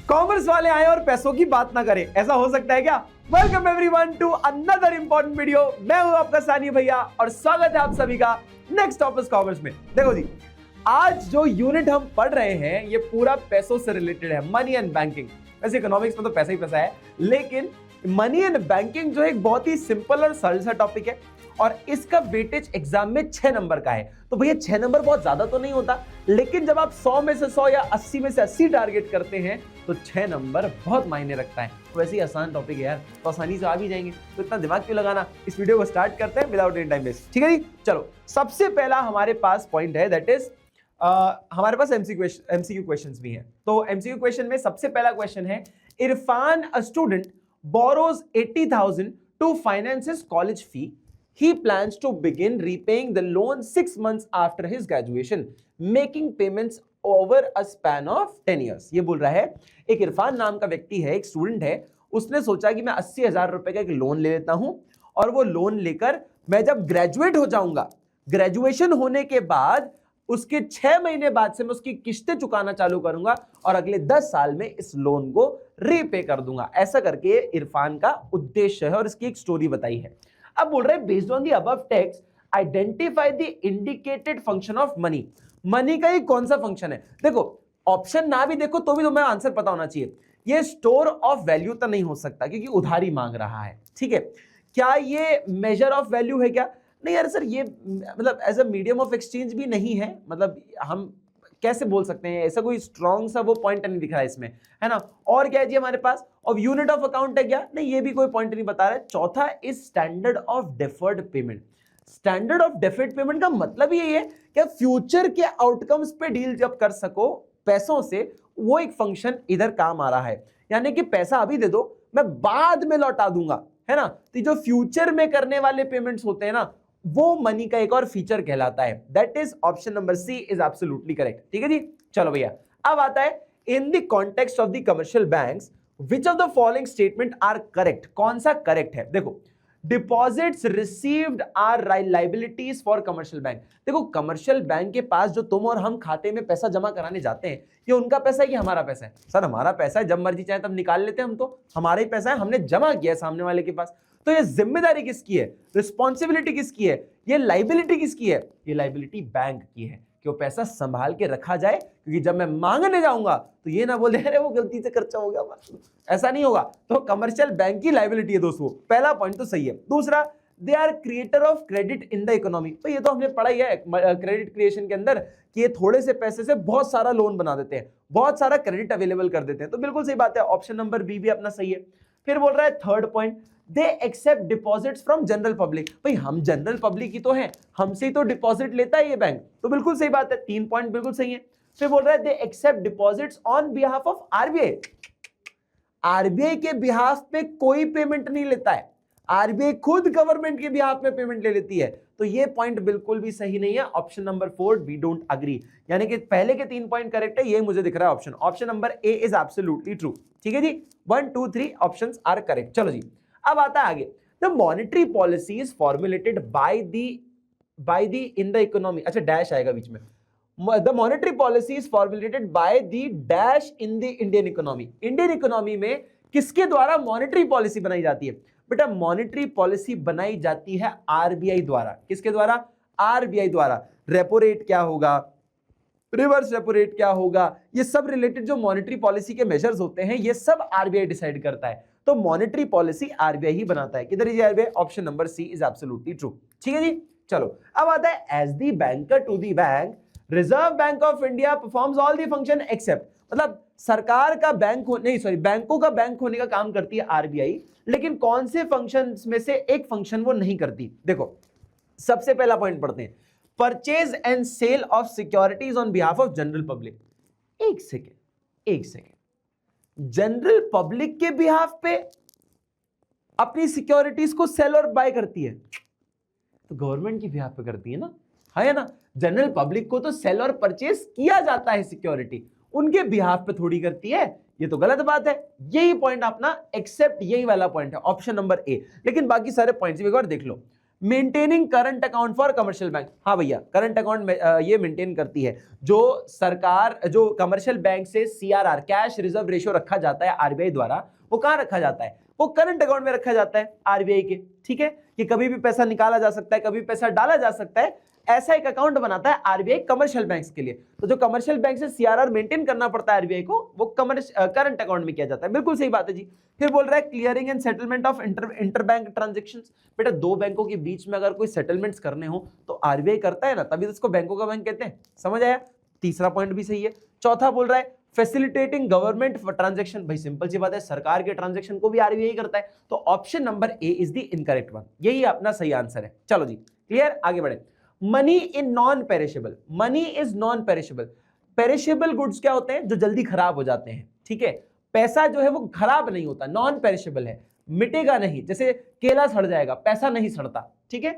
Commerce वाले आए और पैसों की बात ना करें, ऐसा हो सकता है क्या? Welcome everyone to another important video. मैं हूं आपका सानी भैया और स्वागत है आप सभी का नेक्स्ट टॉपिक कॉमर्स में। देखो जी, आज जो यूनिट हम पढ़ रहे हैं ये पूरा पैसों से रिलेटेड है, मनी एंड बैंकिंग। वैसे इकोनॉमिक्स में तो पैसा ही पैसा है, लेकिन मनी एंड बैंकिंग जो एक बहुत ही सिंपल और सरल सा टॉपिक है और इसका वेटेज एग्जाम में 6 नंबर का है। तो भैया 6 नंबर बहुत ज्यादा तो नहीं होता, लेकिन जब आप 100 में से 100 या 80 में से 80 टारगेट करते हैं तो 6 नंबर बहुत मायने रखता है। तो वैसे ही आसान टॉपिक है यार, तो आसानी से आ भी जाएंगे, तो इतना दिमाग क्यों लगाना। इस वीडियो को स्टार्ट करते हैं विदाउट एनी टाइम वेस्ट, ठीक है जी। चलो, सबसे पहला हमारे पास पॉइंट है, दैट इज हमारे पास एमसीक्यू क्वेश्चंस भी हैं। तो एमसीक्यू क्वेश्चन में सबसे पहला क्वेश्चन है, Irfan a student borrows 80,000 to finance his college fee. He plans to begin repaying the loan 6 months after his graduation, making payments over a span of 10 years. ये बोल रहा है, एक इरफान नाम का व्यक्ति है, एक स्टूडेंट है, उसने सोचा कि मैं 80,000 रुपए का एक लोन ले लेता हूं और वो लोन लेकर मैं जब ग्रेजुएट हो जाऊंगा, ग्रेजुएशन होने के बाद उसके 6 महीने बाद से मैं उसकी किस्तें चुकाना चालू करूंगा और अगले 10 साल में इस लोन को रीपे कर दूंगा। ऐसा करके इरफान का उद्देश्य है और इसकी एक स्टोरी बताई है। अब बोल रहे हैं, based on the above text identify the indicated function of money. Money का ये कौन सा फंक्शन है? देखो, ऑप्शन ना भी देखो तो भी तुम्हें आंसर पता होना चाहिए। ये स्टोर ऑफ वैल्यू तो नहीं हो सकता क्योंकि उधारी मांग रहा है, ठीक है। क्या ये मेजर ऑफ वैल्यू है क्या? नहीं यार सर, ये मतलब as a medium of exchange भी नहीं है। मतलब हम कैसे बोल सकते हैं, ऐसा कोई स्ट्रॉन्ग सा वो पॉइंट नहीं दिख रहा है इसमें, है ना। और क्या है जी हमारे पास, और यूनिट ऑफ अकाउंट है क्या? नहीं, ये भी कोई पॉइंट नहीं बता रहा है। चौथा is standard of deferred payment. Standard of deferred payment का मतलब यही है कि फ्यूचर के आउटकम्स पे डील जब कर सको पैसों से, वो एक फंक्शन इधर काम आ रहा है। यानी कि पैसा अभी दे दो, मैं बाद में लौटा दूंगा, है ना। तो जो फ्यूचर में करने वाले पेमेंट्स होते हैं ना, वो मनी का एक और फीचर कहलाता है। That is option number C is absolutely correct, ठीक है जी। चलो भैया, अब आता है, in the context of the commercial banks which of the following statement are correct? कौन सा करेक्ट है? देखो, deposits received are liabilities for commercial bank. देखो, कमर्शियल बैंक के पास जो तुम और हम खाते में पैसा जमा कराने जाते हैं, ये उनका पैसा है कि हमारा पैसा है? सर हमारा पैसा है, जब मर्जी चाहे तब निकाल लेते हैं हम, तो हमारा ही पैसा है, हमने जमा किया है सामने वाले के पास। तो ये जिम्मेदारी किसकी है? रिस्पॉन्सिबिलिटी किसकी है? ये लायबिलिटी किसकी है? ये लायबिलिटी बैंक की है कि वो पैसा संभाल के रखा जाए, क्योंकि जब मैं मांगने जाऊंगा तो ये ना बोले अरे वो गलती से खर्चा हो गया, ऐसा नहीं होगा। तो कमर्शियल बैंक की लायबिलिटी है दोस्तों। पहला पॉइंट तो सही है। दूसरा, they are creator of credit in the economy. तो ये तो हमने पढ़ा ही है क्रेडिट क्रिएशन के अंदर कि ये थोड़े से पैसे से बहुत सारा लोन बना देते हैं, बहुत सारा क्रेडिट अवेलेबल कर देते हैं। तो बिल्कुल सही बात है, ऑप्शन नंबर बी भी अपना सही है। फिर बोल रहा है third point, they accept deposits from general public. भाई हम जनरल पब्लिक ही तो हैं, हमसे ही तो डिपॉजिट लेता है ये बैंक, तो बिल्कुल सही बात है, 3 पॉइंट बिल्कुल सही है। फिर बोल रहा है, they accept deposits on behalf of RBI. RBI के बिहाफ पे कोई पेमेंट नहीं लेता है, आरबीआई खुद गवर्नमेंट के बिहाफ में पेमेंट ले लेती है। तो ये पॉइंट बिल्कुल भी सही नहीं है। Option number 4 we don't agree, यानी कि पहले के 3 पॉइंट करेक्ट है, ये मुझे दिख रहा है option. Option number A is absolutely true, ठीक है जी। 1 2 3 ऑप्शंस आर करेक्ट। चलो जी, अब आता है आगे, the monetary policy is formulated by the in the economy. अच्छा, डैश आएगा बीच में। The monetary policy is formulated by the dash in the Indian economy. Indian economy में किसके द्वारा मॉनेटरी पॉलिसी बनाई जाती है? बेटा, मॉनेटरी पॉलिसी बनाई जाती है आरबीआई द्वारा। किसके द्वारा? आरबीआई द्वारा। रेपो रेट क्या होगा, रिवर्स रेपो रेट क्या होगा, ये सब रिलेटेड जो मॉनेटरी पॉलिसी के मेजर्स होते हैं, ये सब आरबीआई डिसाइड करता है। तो मॉनेटरी पॉलिसी आरबीआई ही बनाता है। किधर है RBI? Option number C is absolutely true, ठीक है जी। चलो, अब आता है, as the banker to the bank, Reserve bank of India performs all the function except. मतलब सरकार का बैंक बैंकों का बैंक होने का काम करती है आरबीआई, लेकिन कौन से फंक्शंस में से एक फंक्शन वो नहीं करती? देखो, सबसे पहला पॉइंट पढ़ते हैं, purchase and sale of securities on behalf of general public. एक सेकेंड, जनरल पब्लिक के बिहाफ पे अपनी सिक्योरिटीज को सेल और बाय करती है, तो गवर्नमेंट की बिहाफ पे करती है ना, है ना। जनरल पब्लिक को तो सेल और परचेज किया जाता है सिक्योरिटी, उनके बिहाफ पे थोड़ी करती है, ये तो गलत बात है। यही पॉइंट अपना एक्सेप्ट, यही वाला पॉइंट है ऑप्शन नंबर ए। लेकिन बाकी सारे पॉइंट्स एक बार देख लो। Maintaining current account for commercial bank. हाँ भैया, करंट अकाउंट ये मेंटेन करती है। जो सरकार, जो कमर्शियल बैंक से सीआरआर, कैश रिजर्व रेशियो रखा जाता है आरबीआई द्वारा, वो कहां रखा जाता है? वो करंट अकाउंट में रखा जाता है आरबीआई के। ठीक है, कि कभी भी पैसा निकाला जा सकता है, कभी पैसा डाला जा सकता है, ऐसा एक अकाउंट बनाता है आरबीआई कमर्शियल बैंक्स के लिए। तो जो कमर्शियल बैंक से सीआरआर मेंटेन करना पड़ता है आरबीआई को, वो करंट अकाउंट में किया जाता है। बिल्कुल सही बात है जी। फिर बोल रहा है clearing and settlement of interbank transactions. बेटा, दो बैंकों के बीच में अगर कोई सेटलमेंट्स करने हो तो आरबीआई करता है ना, तभी तो इसको बैंकों का बैंक कहते हैं। समझ आया? तीसरा पॉइंट भी सही है। चौथा बोल रहा है फैसिलिटेटिंग गवर्नमेंट ट्रांजैक्शन। भाई सिंपल सी बात है, सरकार के ट्रांजैक्शन को भी आरबीआई करता है। तो option number A is the incorrect one, यही अपना सही आंसर है। चलो जी, क्लियर, आगे बढ़े। Money in non perishable. Money is non perishable. Perishable goods क्या होते हैं? जो जल्दी खराब हो जाते हैं। ठीक है, पैसा जो है वो खराब नहीं होता, नॉन पेरिशेबल है, मिटेगा नहीं। जैसे केला सड़ जाएगा, पैसा नहीं सड़ता। ठीक है,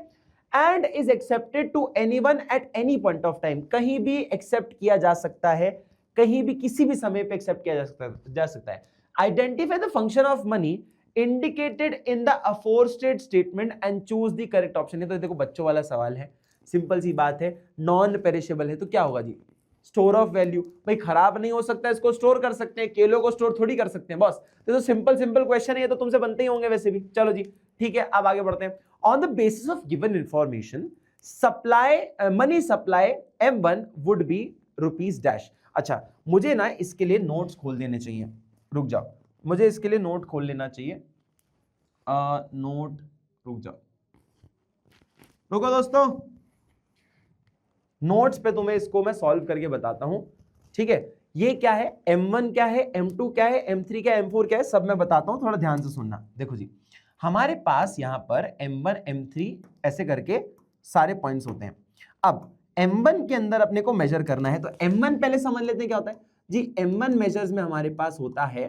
and is accepted to anyone at any point of time. कहीं भी एक्सेप्ट किया जा सकता है, कहीं भी किसी भी समय पे एक्सेप्ट किया जा सकता है। Identify the function of money indicated in the aforestated statement and choose the correct option. ये तो देखो बच्चों वाला सवाल है, सिंपल सी बात है, नॉन पेरिशेबल है तो क्या होगा जी? Store of value. भाई खराब नहीं हो सकता, इसको स्टोर कर सकते हैं, केलों को स्टोर थोड़ी कर सकते हैं बॉस। तो सिंपल क्वेश्चन है, ये तो तुमसे बनते ही होंगे वैसे भी। चलो जी, ठीक है, अब आगे बढ़ते हैं। On the basis of given information supply, money supply M1 would be rupees dash. अच्छा, मुझे ना इसके लिए नोट्स खोल देने चाहिए, रुक जाओ, मुझे इसके लिए नोट खोल लेना चाहिए। नोट, रुक जाओ, रुको दोस्तों, नोट्स पे तुम्हें इसको मैं सॉल्व करके बताता हूं। ठीक है, ये क्या है, M1 क्या है, M2 क्या है, M3 क्या है, M4 क्या है, सब मैं बताता हूं, थोड़ा ध्यान से सुनना। देखो जी, हमारे पास यहां पर M1 M3 ऐसे करके सारे पॉइंट्स होते हैं। अब M1 के अंदर अपने को मेजर करना है, तो M1 पहले समझ लेते हैं क्या होता है जी। M1 मेजर्स में हमारे पास होता है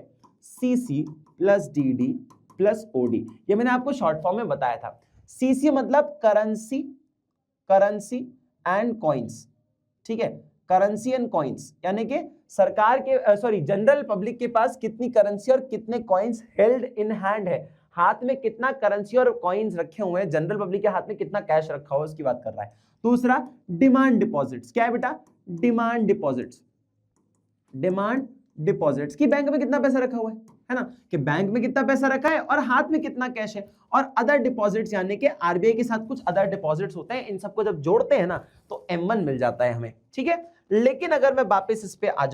CC plus DD plus OD। ये मैंने आपको शॉर्ट फॉर्म में बताया था। CC मतलब करेंसी एंड कॉइन्स। ठीक है, करेंसी एंड कॉइन्स, यानी कि सरकार के जनरल पब्लिक के पास कितनी करेंसी और कितने कॉइन्स हेल्ड इन हैंड है, हाथ में कितना करेंसी और कॉइन्स रखे हुए हैं, जनरल पब्लिक के हाथ में कितना कैश रखा हुआ है, उसकी बात कर रहा है। दूसरा डिमांड डिपॉजिट्स। क्या है बेटा? Demand deposits. डिमांड डिपॉजिट्स की बैंक में कितना पैसा रखा हुआ है ना, कि बैंक में कितना पैसा रखा है और हाथ में कितना कैश है। और अदर डिपॉजिट्स, यानी कि आरबीआई के साथ कुछ अदर डिपॉजिट्स होते हैं, इन सबको जब जोड़ते हैं ना तो M1 मिल जाता है हमें। ठीक है, लेकिन अगर मैं वापस इस पे आ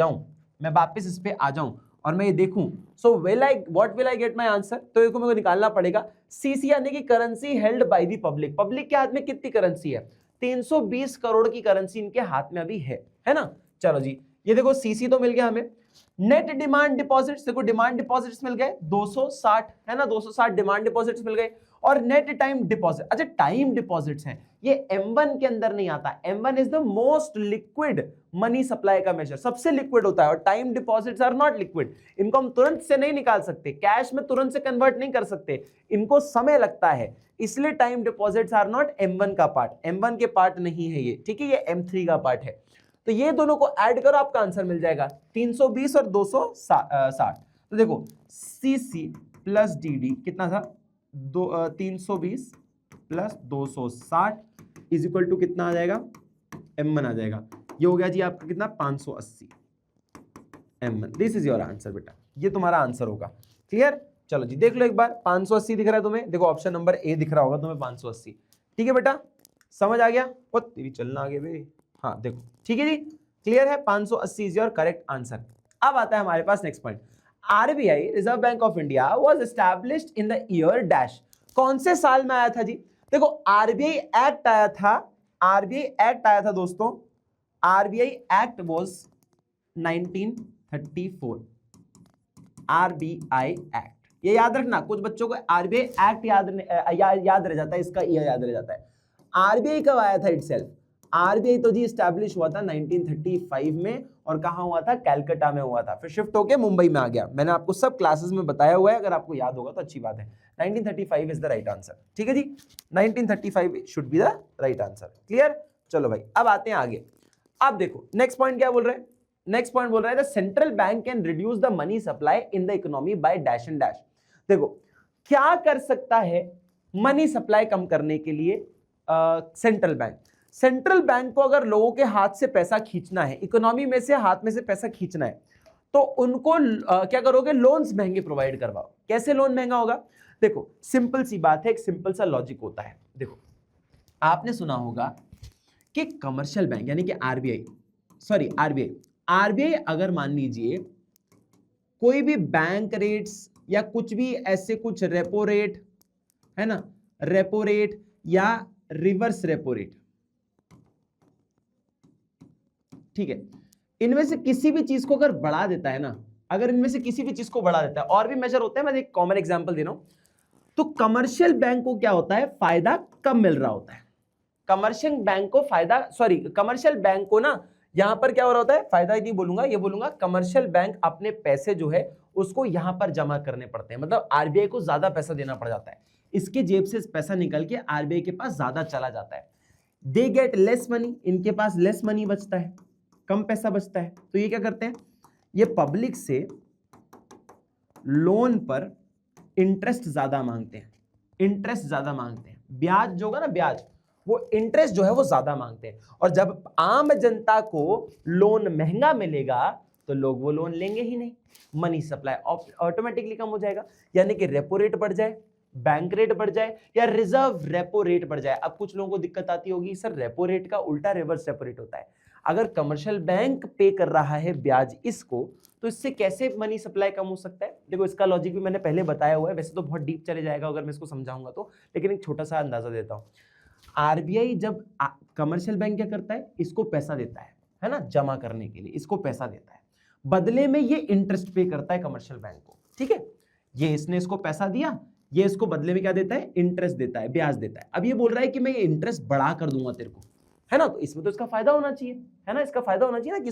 जाऊं, और मैं ये देखूं, so what will I get my answer, तो इसको मेरे को निकालना पड़ेगा। सीसी यानी कि currency held by the public. Public के हाथ में कितनी करेंसी है? 320 करोड़ की करेंसी इनके हाथ में अभी है ना। चलो जी, ये देखो सीसी तो मिल गया हमें। नेट डिमांड डिपॉजिट्स, देखो डिमांड डिपॉजिट्स मिल गए 260, है ना, 260 डिमांड डिपॉजिट्स मिल गए। और नेट टाइम डिपॉजिट, अच्छा टाइम डिपॉजिट्स हैं, ये M1 के अंदर नहीं आता। M1 is the most liquid money supply का मेजर, सबसे लिक्विड होता है। और time deposits are not liquid, इनको हम तुरंत से नहीं निकाल सकते, कैश में तुरंत से कन्वर्ट नहीं कर सकते, इनको समय लगता है, इसलिए time deposits are not M1 का पार्ट, M1 के पार्ट नहीं है ये। ठीक है, ये M3 का पार्ट है। तो ये दोनों को ऐड करो, आपका आंसर मिल जाएगा 320 और 260। तो देखो CC प्लस DD कितना था, 320 प्लस 260 इज इक्वल टू कितना आ जाएगा, M1 आ जाएगा। ये हो गया जी आपका कितना, 580 M1। This is your answer बेटा, ये तुम्हारा आंसर होगा। क्लियर? चलो जी देख लो एक बार, 580 दिख रहा है तुम्हें, देखो ऑप्शन नंबर ए दिख रहा होगा तुम्हें 580। ठीक है बेटा, समझ आ गया? ओ तेरी चलना आगे बे, हाँ देखो, ठीक है जी, क्लियर है, 580 इज योर करेक्ट आंसर। अब आता है हमारे पास next point. RBI reserve bank of India was established in the year dash. कौन से साल में आया था जी? देखो आरबीआई एक्ट आया था दोस्तों, RBI act was 1934। RBI act, ये याद रखना, कुछ बच्चों को आरबीआई एक्ट याद रह जाता है, इसका ईयर याद रह जाता है। आरबीआई कब आया था इटसेल्फ? आरबीआई तो जी स्टैब्लिश हुआ था 1935 में, और कहां हुआ था? कलकत्ता में हुआ था, फिर शिफ्ट होके मुंबई में आ गया। मैंने आपको सब क्लासेस में बताया हुआ है, अगर आपको याद होगा तो अच्छी बात है। 1935 इज द राइट आंसर। ठीक है जी, 1935 should be the right answer. Clear? चलो भाई, अब आते हैं आगे। अब देखो नेक्स्ट पॉइंट क्या बोल रहे हैं। नेक्स्ट पॉइंट बोल रहा है the central bank can reduce the money supply in the economy by dash and dash. देखो क्या कर सकता है मनी सप्लाई कम करने के लिए सेंट्रल बैंक को अगर लोगों के हाथ से पैसा खींचना है, इकोनॉमी में से हाथ में से पैसा खींचना है, तो उनको क्या करोगे, लोन्स महंगे प्रोवाइड करवाओ। कैसे लोन महंगा होगा? देखो सिंपल सी बात है, एक सिंपल सा लॉजिक होता है। देखो आपने सुना होगा कि कमर्शियल बैंक यानी कि आरबीआई अगर मान लीजिए कोई भी बैंक रेट्स या कुछ भी ऐसे कुछ रेपो रेट है ना, रेपो रेट या रिवर्स रेपो रेट, ठीक है, इनमें से किसी भी चीज को अगर बढ़ा देता है ना, अगर इनमें से किसी भी चीज को बढ़ा देता है, और भी मेजर होते हैं, मैं एक कॉमन एग्जांपल दे रहा हूं, तो कमर्शियल बैंक को क्या होता है, फायदा कम मिल रहा होता है। कमर्शियल बैंक को ना यहां पर क्या हो रहा होता है, फायदा ही नहीं बोलूंगा, ये बोलूंगा कमर्शियल बैंक अपने पैसे जो है उसको यहां पर जमा करने पड़ते हैं, मतलब आरबीआई को ज्यादा पैसा देना पड़ जाता है, इसके जेब से पैसा निकल के आरबीआई के पास ज्यादा चला जाता है। दे गेट लेस मनी, इनके पास लेस मनी बचता है, कम पैसा बचता है, तो ये क्या करते हैं, ये पब्लिक से लोन पर इंटरेस्ट ज्यादा मांगते हैं, ब्याज जो होगा ना, ब्याज, वो इंटरेस्ट जो है वो ज्यादा मांगते हैं। और जब आम जनता को लोन महंगा मिलेगा तो लोग वो लोन लेंगे ही नहीं, मनी सप्लाई ऑटोमेटिकली कम हो जाएगा, यानी कि रेपो रेट बढ़ जाए, बैंक रेट बढ़ जाए या रिजर्व रेपो रेट बढ़ जाए। अब कुछ लोगों को दिक्कत आती होगी, सर रेपो रेट का उल्टा रिवर्स रेपो रेट होता है, अगर कमर्शियल बैंक पे कर रहा है ब्याज इसको, तो इससे कैसे मनी सप्लाई कम हो सकता है? देखो इसका लॉजिक भी मैंने पहले बताया हुआ है, वैसे तो बहुत डीप चले जाएगा अगर मैं इसको समझाऊंगा तो, लेकिन एक छोटा सा अंदाजा देता हूं। आरबीआई जब कमर्शियल बैंक क्या करता है, इसको पैसा देता है ना, जमा करने के लिए इसको पैसा देता है, बदले में ये इंटरेस्ट पे करता है कमर्शियल बैंक को, ठीक है, ये इसने इसको पैसा दिया, ये इसको बदले में क्या देता है, इंटरेस्ट देता है, ब्याज देता है। अब ये बोल रहा है कि मैं ये इंटरेस्ट बढ़ा कर दूंगा तेरे को, है ना, तो इसमें तो इसका फायदा होना चाहिए, है ना, इसका फायदा होना चाहिए ना, कि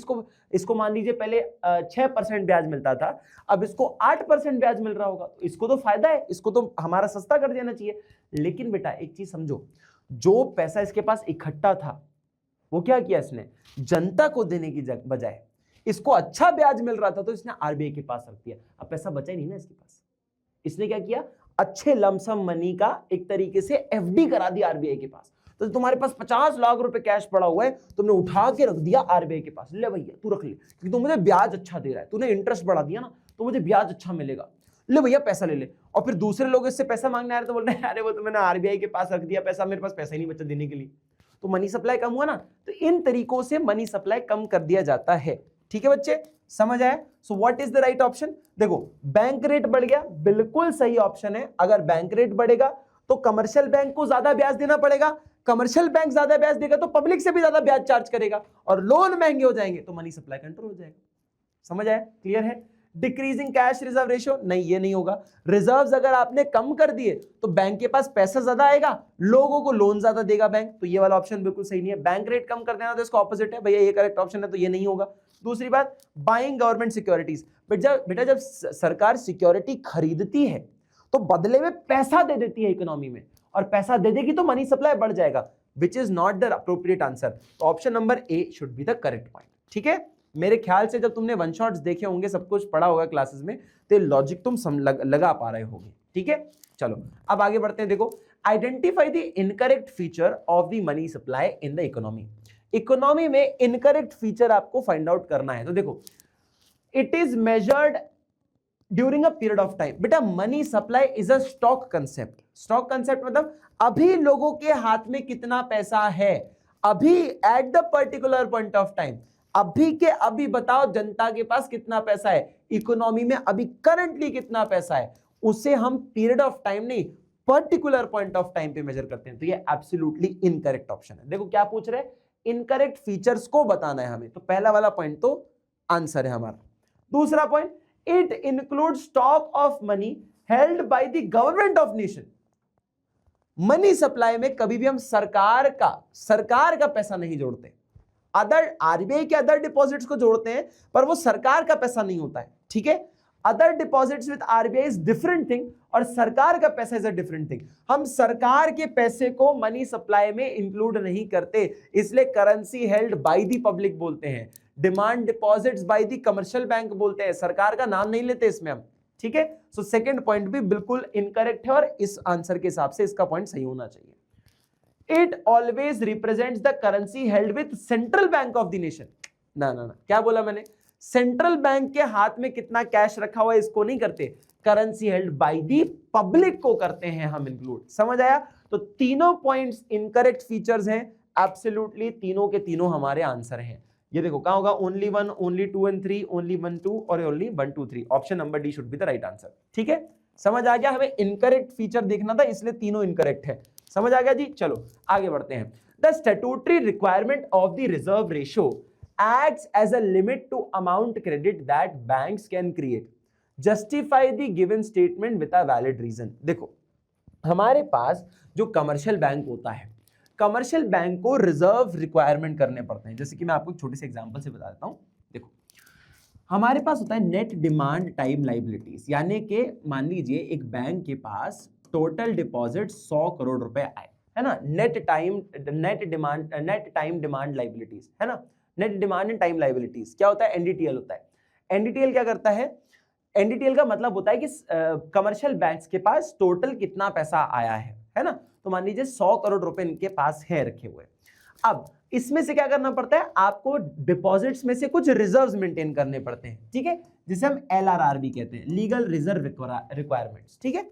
इसको मान लीजिए पहले 6% ब्याज मिलता था, अब इसको 8% ब्याज मिल रहा होगा, तो इसको तो फायदा है, इसको तो हमारा सस्ता कर देना चाहिए। लेकिन बेटा एक चीज समझो, जो पैसा इसके पास इकट्ठा था वो क्या किया इसने, जनता को देने की बजाय इसको अच्छा ब्याज मिल रहा था तो इसने आरबीआई के पास रख दिया, अब पैसा बचा ही नहीं ना इसके पास, इसने क्या किया, अच्छे लमसम मनी का एक तरीके से एफडी करा दिया आरबीआई के पास। तो तुम्हारे पास 50 लाख रुपए कैश पड़ा हुआ है, तुमने उठा के रख दिया आरबीआई के पास, ले भैया तू रख ले, क्योंकि तू मुझे ब्याज अच्छा दे रहा है, तूने इंटरेस्ट बढ़ा दिया ना, तो मुझे ब्याज अच्छा मिलेगा, ले भैया पैसा ले ले। और फिर दूसरे लोग इससे पैसा मांगने आ रहे तो बोल रहे हैं अरे वो तो मैंने आरबीआई के पास रख दिया पैसा, मेरे पास पैसा ही नहीं बचा देने के लिए, तो मनी सप्लाई कम हुआ ना। तो इन तरीकों से मनी सप्लाई कम कर दिया जाता है, ठीक है बच्चे, समझ आया? So what is the right option? देखो बैंक रेट बढ़ गया, बिल्कुल सही ऑप्शन है, अगर बैंक रेट बढ़ेगा तो कमर्शियल बैंक को ज्यादा ब्याज देना पड़ेगा, कमर्शियल बैंक ज्यादा ब्याज देगा तो पब्लिक से भी ज्यादा ब्याज चार्ज करेगा, और लोन महंगे हो जाएंगे तो मनी सप्लाई कंट्रोल हो जाएगा। समझ आया? क्लियर है? डिक्रीजिंग कैश रिजर्व रेशियो, नहीं ये नहीं होगा, रिजर्व्स अगर आपने कम कर दिए तो बैंक के पास पैसा ज्यादा आएगा, लोगों को लोन ज्यादा देगा बैंक, तो ये वाला ऑप्शन बिल्कुल सही नहीं है। बैंक रेट कम कर देना तो इसका ऑपोजिट है, भैया ये करेक्ट ऑप्शन है, तो ये नहीं होगा। दूसरी बात, बाइंग गवर्नमेंट सिक्योरिटीज, बेटा जब सरकार सिक्योरिटी खरीदती है तो बदले में पैसा दे देती है इकोनॉमी में, और पैसा दे देगी तो मनी सप्लाई बढ़ जाएगा, which is not the appropriate answer. Option number A should be the correct point, ठीक है। मेरे ख्याल से जब तुमने वन शॉट्स देखे होंगे, सब कुछ पढ़ा होगा क्लासेस में, तो लॉजिक तुम लगा पा रहे होगे, ठीक है। चलो अब आगे बढ़ते हैं। देखो, identify the incorrect feature of the money supply in the economy. Economy में इनकरेक्ट फीचर आपको फाइंड आउट करना है। तो देखो, it is measured during a period of time. बेटा money supply is a stock concept. Stock concept मतलब अभी लोगों के हाथ में कितना पैसा है, अभी at the particular point of time, अभी के अभी बताओ जनता के पास कितना पैसा है, इकोनॉमी में अभी करंटली कितना पैसा है, उसे हम पीरियड ऑफ टाइम नहीं, पर्टिकुलर पॉइंट ऑफ टाइम पे मेजर करते हैं। तो ये एब्सोल्युटली इनकरेक्ट ऑप्शन है। देखो क्या पूछ रहे हैं, इनकरेक्ट फीचर्स को बताना है हमें, तो पहला वाला पॉइंट तो आंसर है हमारा। दूसरा point, it include stock of money held by the government of nation. Money supply में कभी भी हम सरकार का पैसा नहीं जोड़ते, अदर आरबीआई के अदर डिपॉजिट्स को जोड़ते हैं, पर वो सरकार का पैसा नहीं होता है, ठीक है। Other deposits with RBI is different thing, और सरकार का पैसा इज अ डिफरेंट थिंग। हम सरकार के पैसे को मनी सप्लाई में इंक्लूड नहीं करते, इसलिए currency held by the public बोलते हैं, demand deposits by the commercial bank बोलते हैं, सरकार का नाम नहीं लेते इसमें हम, ठीक है। सो सेकंड पॉइंट भी बिल्कुल इनकरेक्ट है और इस आंसर के हिसाब से इसका पॉइंट सही होना चाहिए। It always represents the currency held with central bank of the nation. ना ना ना, क्या बोला मैंने? सेंट्रल बैंक के हाथ में कितना कैश रखा हुआ है इसको नहीं करते, currency held by the public को करते हैं हम इंक्लूड। समझ आया? तो तीनों पॉइंट्स इनकरेक्ट फीचर्स हैं, एब्सोल्युटली तीनों के तीनों हमारे आंसर हैं। ये देखो कहां होगा, ओनली 1, ओनली 2 एंड 3, ओनली 1 2 और only 1 2 3। Option number D should be the right answer. ठीक है, समझ आ गया? हमें इनकरेक्ट फीचर देखना था इसलिए तीनों इनकरेक्ट है। समझ आ गया जी? चलो आगे बढ़ते हैं। The statutory requirement of the reserve ratio acts as a limit to amount credit that banks can create. Justify the given statement with a valid reason. देखो हमारे पास जो कमर्शियल बैंक होता है, कमर्शियल बैंक को रिजर्व रिक्वायरमेंट करने पड़ते हैं। जैसे कि मैं आपको एक छोटे से एग्जांपल से बता देता हूं। देखो हमारे पास होता है नेट डिमांड टाइम लाइबिलिटीज, यानी कि मान लीजिए एक बैंक के पास टोटल डिपॉजिट 100 करोड़ रुपए आए, है ना। नेट टाइम डिमांड लाइबिलिटीज, है ना। Net demand and time liabilities क्या होता है? एनडीटीएल होता है। एनडीटीएल क्या करता है? एनडीटीएल का मतलब होता है कि कमर्शियल बैंक्स के पास टोटल कितना पैसा आया है ना। तो मान लीजिए 100 करोड़ रुपए इनके पास है रखे हुए। अब इसमें से क्या करना पड़ता है? आपको डिपॉजिट्स में से कुछ रिजर्व्स मेंटेन करने पड़ते हैं, ठीक है, जिसे हम एलआरआर भी कहते हैं, लीगल रिजर्व रिक्वायरमेंट्स। ठीक है,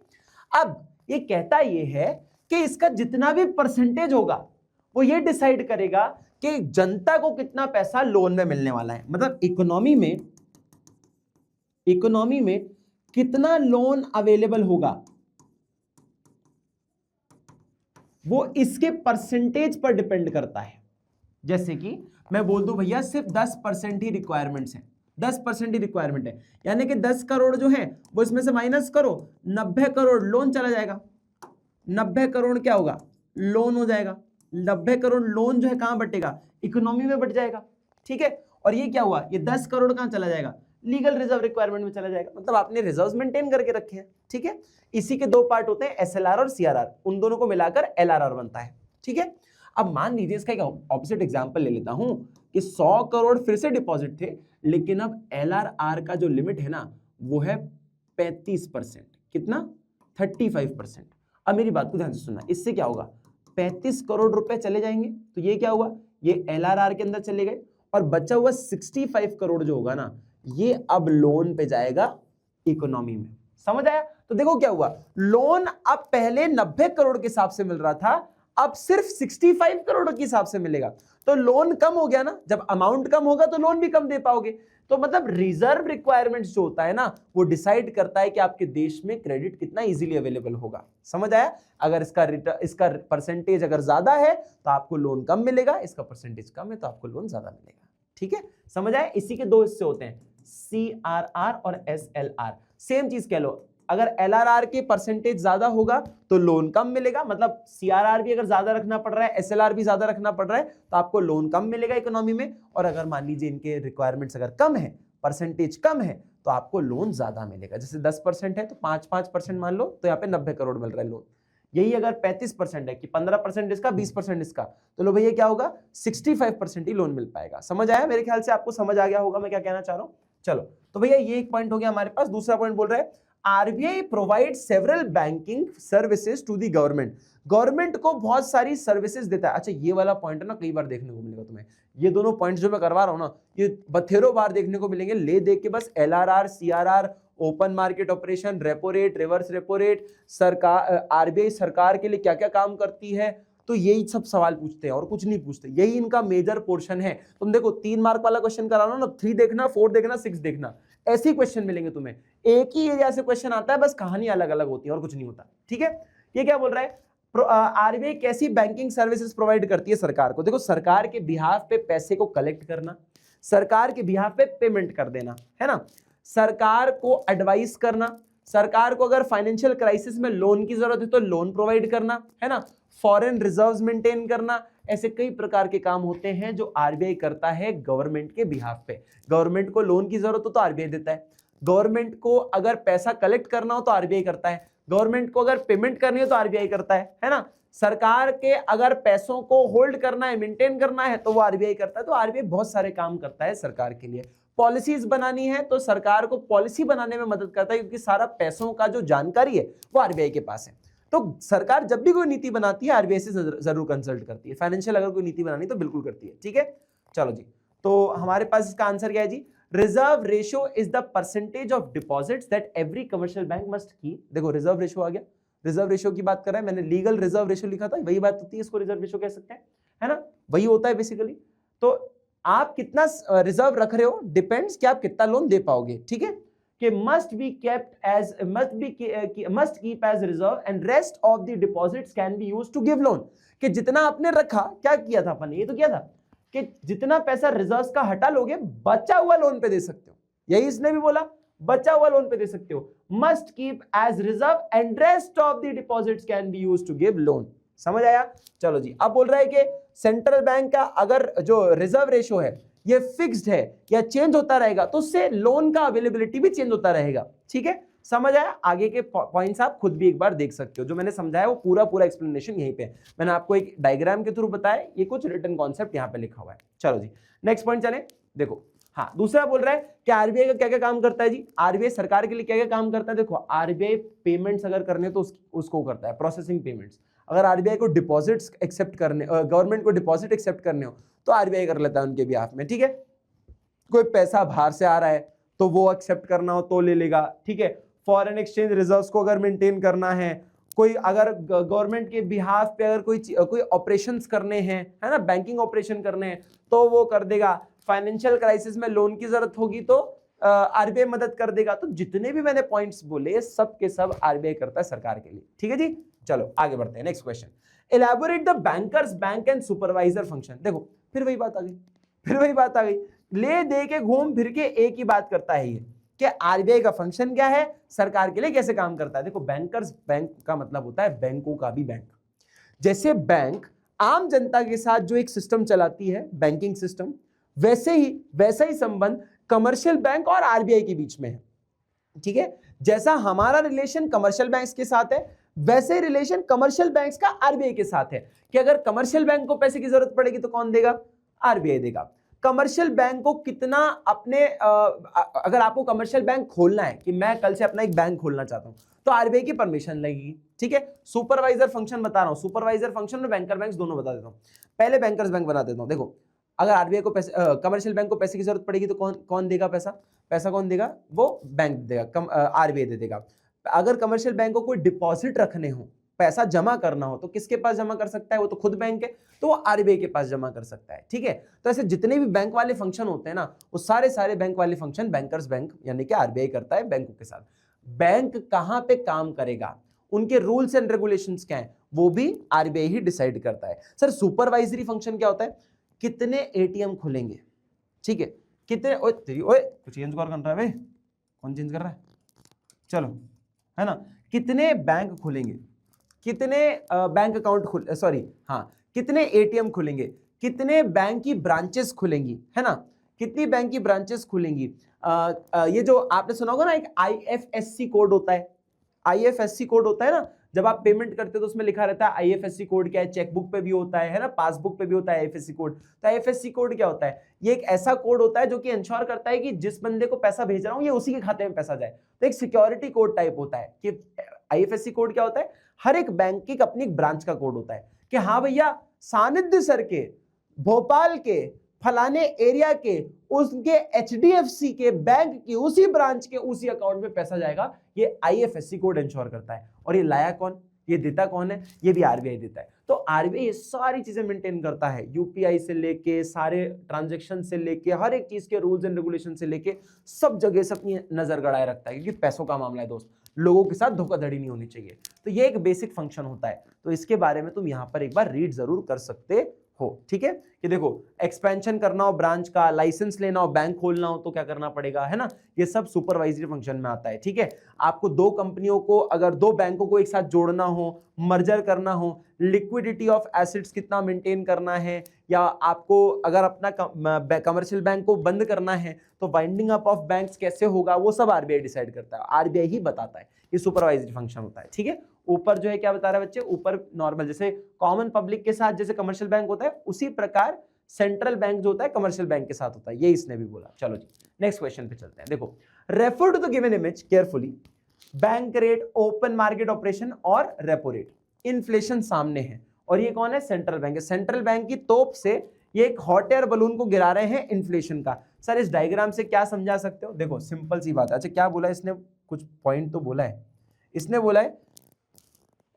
अब ये कहता ये है कि इसका जितना भी परसेंटेज होगा वो ये डिसाइड करेगा कि जनता को कितना पैसा लोन में मिलने वाला है। मतलब इकोनॉमी में कितना लोन अवेलेबल होगा वो इसके परसेंटेज पर डिपेंड करता है। जैसे कि मैं बोल दूं भैया सिर्फ 10% ही रिक्वायरमेंट्स हैं, 10% ही रिक्वायरमेंट है, यानी कि 10 करोड़ जो है वो इसमें से माइनस करो, 90 करोड़ लोन चला जाएगा। 90 करोड़ क्या होगा? लोन हो जाएगा। 90 करोड़ लोन जो है कहां बटेगा? इकोनॉमी में बट जाएगा। ठीक है, और ये क्या हुआ? ये 10 करोड़ कहां चला जाएगा? लीगल रिजर्व रिक्वायरमेंट में चला जाएगा। मतलब आपने रिजर्व्स मेंटेन करके रखे हैं। ठीक है, इसी के दो पार्ट होते हैं, एसएलआर और सीआरआर, उन दोनों को मिलाकर एलआरआर बनता है। ठीक है, अब मान लीजिए इसका एक ऑपोजिट एग्जांपल ले लेता हूं कि 100 करोड़ फिर से डिपॉजिट थे, लेकिन अब एलआरआर का जो लिमिट है ना वो है 35%। कितना? 35%। अब मेरी बात को ध्यान से सुनना, इससे क्या होगा? 35 करोड़ रुपए चले जाएंगे, तो ये क्या हुआ? ये एलआरआर के अंदर चले गए, और बचा हुआ 65 करोड़ जो होगा ना ये अब लोन पे जाएगा इकोनॉमी में। समझ आया? तो देखो क्या हुआ, लोन अब पहले 90 करोड़ के हिसाब से मिल रहा था, अब सिर्फ 65 करोड़ के हिसाब से मिलेगा। तो लोन कम हो गया ना, जब अमाउंट कम होगा तो लोन भी कम दे पाओगे। तो मतलब रिजर्व रिक्वायरमेंट्स जो होता है ना वो डिसाइड करता है कि आपके देश में क्रेडिट कितना इजीली अवेलेबल होगा। समझ आया? अगर इसका परसेंटेज अगर ज्यादा है तो आपको लोन कम मिलेगा, इसका परसेंटेज कम है तो आपको लोन ज्यादा मिलेगा। ठीक है, समझ आया? इसी के दो हिस्से होते हैं, सीआरआर और एसएलआर। सेम चीज कह लो, अगर एलआरआर के परसेंटेज ज्यादा होगा तो लोन कम मिलेगा, मतलब सीआरआर भी अगर ज्यादा रखना पड़ रहा है, एसएलआर भी ज्यादा रखना पड़ रहा है तो आपको लोन कम मिलेगा इकोनॉमी में। और अगर मान लीजिए इनके रिक्वायरमेंट्स अगर कम है, परसेंटेज कम है, तो आपको लोन ज्यादा मिलेगा। जैसे 10% है तो 5% मान लो, तो यहाँ पे 90 करोड़ मिल रहा है लोन। यही अगर 35% है कि 15% इसका 20% इसका, तो लो भैया क्या होगा? 65% ही लोन मिल पाएगा। समझ आया? मेरे ख्याल से आपको समझ आ गया होगा मैं क्या कहना चाह रहा हूं। चलो तो भैया ये एक पॉइंट हो गया हमारे पास। दूसरा पॉइंट बोल रहा है RBI provide several banking services to the government. Government को बहुत सारी सर्विसेज देता है। अच्छा ये वाला पॉइंट है ना, कई बार देखने को मिलेगा तुम्हें। ये दोनों पॉइंट्स जो मैं करवा रहा हूं ना ये बथेरों बार देखने को मिलेंगे। ले देख के बस LRR, CRR, open market operation, repo rate, reverse repo rate, सरकार, आरबीआई सरकार के लिए क्या क्या काम करती है, तो यही सब सवाल पूछते हैं और कुछ नहीं पूछते। यही इनका मेजर पोर्शन है। तुम देखो 3 मार्क वाला क्वेश्चन करा लो ना, 3 देखना, 4 देखना, 6 देखना, ऐसे ही क्वेश्चन मिलेंगे तुम्हें। एक ही एरिया से क्वेश्चन आता है, बस कहानी अलग अलग होती है और कुछ नहीं होता। ठीक है, ये क्या बोल रहा है? आरबीआई कैसी बैंकिंग सर्विसेज प्रोवाइड करती है सरकार को? देखो सरकार के बिहाफ पे पैसे को कलेक्ट करना, सरकार के बिहाफ पे पेमेंट कर देना, है ना, सरकार को एडवाइस करना, सरकार को अगर फाइनेंशियल क्राइसिस में लोन की जरूरत है तो लोन प्रोवाइड करना, है ना, फॉरेन रिजर्व्स मेंटेन करना। ऐसे कई प्रकार के काम होते हैं जो आरबीआई करता है गवर्नमेंट के बिहाफ पे। गवर्नमेंट को लोन की जरूरत हो तो आरबीआई देता है, गवर्नमेंट को अगर पैसा कलेक्ट करना हो तो आरबीआई करता है, गवर्नमेंट को अगर पेमेंट करनी हो तो आरबीआई करता है ना। सरकार के अगर पैसों को होल्ड करना है, मेंटेन करना है तो वो आरबीआई करता है। तो आरबीआई बहुत सारे काम करता है सरकार के लिए। पॉलिसीज बनानी है तो सरकार को पॉलिसी बनाने में मदद करता है, क्योंकि सारा पैसों का जो जानकारी है वो आरबीआई के पास है। तो सरकार जब भी कोई नीति बनाती है आरबीआई से जरूर कंसल्ट करती है। फाइनेंशियल अगर कोई नीति बनानी तो बिल्कुल करती है, ठीक है। चलो जी, तो हमारे पास इसका आंसर क्या है जी, reserve ratio is the percentage of deposits that every commercial bank must keep. देखो रिजर्व रेशियो आ गया, रिजर्व रेशियो की बात कर रहा है, मैंने लीगल रिजर्व रेशियो लिखा था, वही बात होती है, इसको रिजर्व रेशियो कह सकते हैं, है ना, वही होता है बेसिकली। तो आप कितना रिजर्व रख रहे हो डिपेंड्स कि आप कितना लोन दे पाओगे, ठीक है, कि must be kept as must keep as reserve and rest of the deposits can be used to give loan. कि जितना आपने रखा, क्या किया था अपन ने, ये तो किया था कि जितना पैसा रिजर्व्स का हटा लोगे बचा हुआ लोन पे दे सकते हो, यही इसने भी बोला, बचा हुआ लोन पे दे सकते हो। Must keep as reserve and rest of the deposits can be used to give loan. समझ आया? चलो जी, अब बोल रहा है कि सेंट्रल बैंक का अगर जो रिजर्व रेशियो है ये फिक्स्ड है या चेंज होता रहेगा तो उससे लोन का अवेलेबिलिटी भी चेंज होता रहेगा, ठीक है। समझ आया? आगे के पॉइंट्स आप खुद भी एक बार देख सकते हो, जो मैंने समझाया वो पूरा एक्सप्लेनेशन यहीं पे है। मैंने आपको एक डायग्राम के थ्रू बताया, ये कुछ रिटन कॉन्सेप्ट यहाँ पे लिखा हुआ है। चलो जी नेक्स्ट पॉइंट चले। देखो हाँ, दूसरा बोल रहा है कि आरबीआई का क्या क्या काम करता है जी। आरबीआई सरकार के लिए क्या क्या काम करता है। देखो आरबीआई पेमेंट्स अगर करने तो उसको करता है, प्रोसेसिंग पेमेंट्स। अगर आरबीआई को डिपॉजिट्स एक्सेप्ट करने, गवर्नमेंट को डिपॉजिट एक्सेप्ट करने हो तो आरबीआई कर लेता है उनके बिहाफ में, ठीक है। कोई पैसा बाहर से आ रहा है तो वो एक्सेप्ट करना हो तो ले लेगा, ठीक है। फॉरेन एक्सचेंज रिजर्व्स को अगर मेंटेन करना है, कोई अगर गवर्नमेंट के बिहाफ पे अगर कोई ऑपरेशंस करने हैं, है ना, बैंकिंग ऑपरेशन करने हैं तो वो कर देगा। फाइनेंशियल क्राइसिस में लोन की जरूरत होगी तो आरबीआई मदद कर देगा। तो जितने भी मैंने पॉइंट्स बोले सब के सब आरबीआई करता है सरकार के लिए, ठीक है जी। चलो आगे बढ़ते हैं, next question. Elaborate the bankers bank and supervisor function. देखो फिर वही बात आ गई, ले दे के घूम फिर के एक ही बात करता है ये कि आरबीआई का फंक्शन क्या है, सरकार के लिए कैसे काम करता है। देखो बैंकर्स बैंक का मतलब होता है बैंकों का भी बैंक। जैसे बैंक आम जनता के साथ जो एक सिस्टम चलाती है बैंकिंग सिस्टम, वैसा ही संबंध कमर्शियल बैंक और आरबीआई के बीच में है, ठीक है। जैसा हमारा रिलेशन कमर्शियल बैंक्स के साथ है वैसे रिलेशन कमर्शियल बैंक्स का आरबीआई के साथ है कि अगर कमर्शियल बैंक को पैसे की जरूरत पड़ेगी तो कौन देगा, आरबीआई देगा। कमर्शियल बैंक को कितना अपने अगर आपको कमर्शियल बैंक खोलना है कि मैं कल से अपना एक बैंक खोलना चाहता हूं तो आरबीआई की परमिशन लगेगी, ठीक है। सुपरवाइजर फंक्शन बता रहा हूं, सुपरवाइजर फंक्शन और बैंकर बैंक दोनों बता देता हूं। पहले बैंकर्स बैंक बना देता हूं। देखो अगर आरबीआई को पैसे कमर्शियल बैंक को पैसे की जरूरत पड़ेगी तो कौन देगा पैसा कौन देगा, वो बैंक देगा, आरबीआई दे देगा। अगर कमर्शियल बैंक को कोई डिपॉजिट रखने हो, पैसा जमा करना हो तो किसके पास जमा कर सकता है, वो तो खुद बैंक है तो वो आरबीआई के पास जमा कर सकता है, ठीक है। तो ऐसे जितने भी बैंक वाले फंक्शन होते हैं ना वो सारे बैंक वाले फंक्शन बैंकर्स बैंक यानी कि आरबीआई करता है बैंकों के साथ। बैंक कहां पे काम करेगा, उनके रूल्स एंड रेगुलेशंस क्या है, वो भी आरबीआई ही डिसाइड करता है। सर सुपरवाइजरी फंक्शन क्या होता है, कितने एटीएम खुलेंगे, ठीक है, कितने ओए कुछ चेंज कर रहा है भाई, कौन चेंज कर रहा है, चलो, है ना, कितने बैंक खुलेंगे, कितने बैंक अकाउंट कितने एटीएम खुलेंगे, कितने बैंक की ब्रांचेस खुलेंगी, है ना, कितनी बैंक की ब्रांचेस खुलेंगी। ये जो आपने सुना होगा ना एक आईएफएससी कोड होता है, आईएफएससी कोड होता है ना, जब आप पेमेंट करते हो तो उसमें लिखा रहता है आईएफएससी कोड क्या है, चेकबुक पे भी होता है ना, पासबुक पे भी होता है आईएफएससी कोड। तो आईएफएससी कोड क्या होता है, ये एक ऐसा कोड होता है जो कि इंश्योर करता है कि जिस बंदे को पैसा भेज रहा हूं ये उसी के खाते में पैसा जाए। तो एक सिक्योरिटी कोड टाइप होता है कि आईएफएससी कोड क्या होता है, हर एक बैंक की अपनी एक ब्रांच का कोड होता है कि हाँ भैया सानिध्य सर के, भोपाल के, फलाने एरिया के, उसके एचडीएफसी के बैंक की उसी ब्रांच के उसी अकाउंट में पैसा जाएगा। ये आईएफएससी कोड इंश्योर करता है। और ये लाया कौन, ये देता कौन है, ये भी आरबीआई देता है। तो आरबीआई ये सारी चीजें मेंटेन करता है, यूपीआई से लेके सारे ट्रांजैक्शन से लेके हर एक चीज के रूल्स एंड रेगुलेशन से लेके सब जगह से अपनी नजर गड़ाए रखता है, क्योंकि पैसों का मामला है दोस्त, लोगों के साथ धोखाधड़ी नहीं होनी चाहिए। तो ये एक बेसिक फंक्शन होता है, तो इसके बारे में तुम यहां पर एक बार रीड जरूर कर सकते हो, ठीक है। कि देखो एक्सपेंशन करना हो ब्रांच का, लाइसेंस लेना हो, बैंक खोलना हो तो क्या करना पड़ेगा, है ना, ये सब सुपरवाइजरी फंक्शन में आता है, ठीक है। आपको दो कंपनियों को, अगर दो बैंकों को एक साथ जोड़ना हो, मर्जर करना हो, लिक्विडिटी ऑफ एसेट्स कितना मेंटेन करना है, या आपको अगर अपना कमर्शियल बैंक को बंद करना है तो वाइंडिंग अप ऑफ बैंक्स कैसे होगा, वो सब आरबीआई डिसाइड करता है, आरबीआई ही बताता है। ये सुपरवाइजरी फंक्शन होता है, ठीक है। ऊपर जो है क्या बता रहा है बच्चे, ऊपर नॉर्मल जैसे कॉमन पब्लिक के साथ जैसे कमर्शियल बैंक होता है उसी प्रकार सेंट्रल बैंक जो होता है कमर्शियल बैंक के साथ होता है, ये इसने भी बोला। चलो जी नेक्स्ट क्वेश्चन पे चलते हैं। देखो, refer to the given image carefully, bank rate, open market operation और रेपो रेट। इन्फ्लेशन सामने है और ये कौन है? सेंट्रल बैंक है। सेंट्रल बैंक की तोप से ये एक हॉट एयर बलून को गिरा रहे हैं इन्फ्लेशन का। सर इस डायग्राम से क्या समझा सकते हो? देखो सिंपल सी बात है। अच्छा क्या बोला इसने? कुछ पॉइंट तो बोला है इसने, बोला है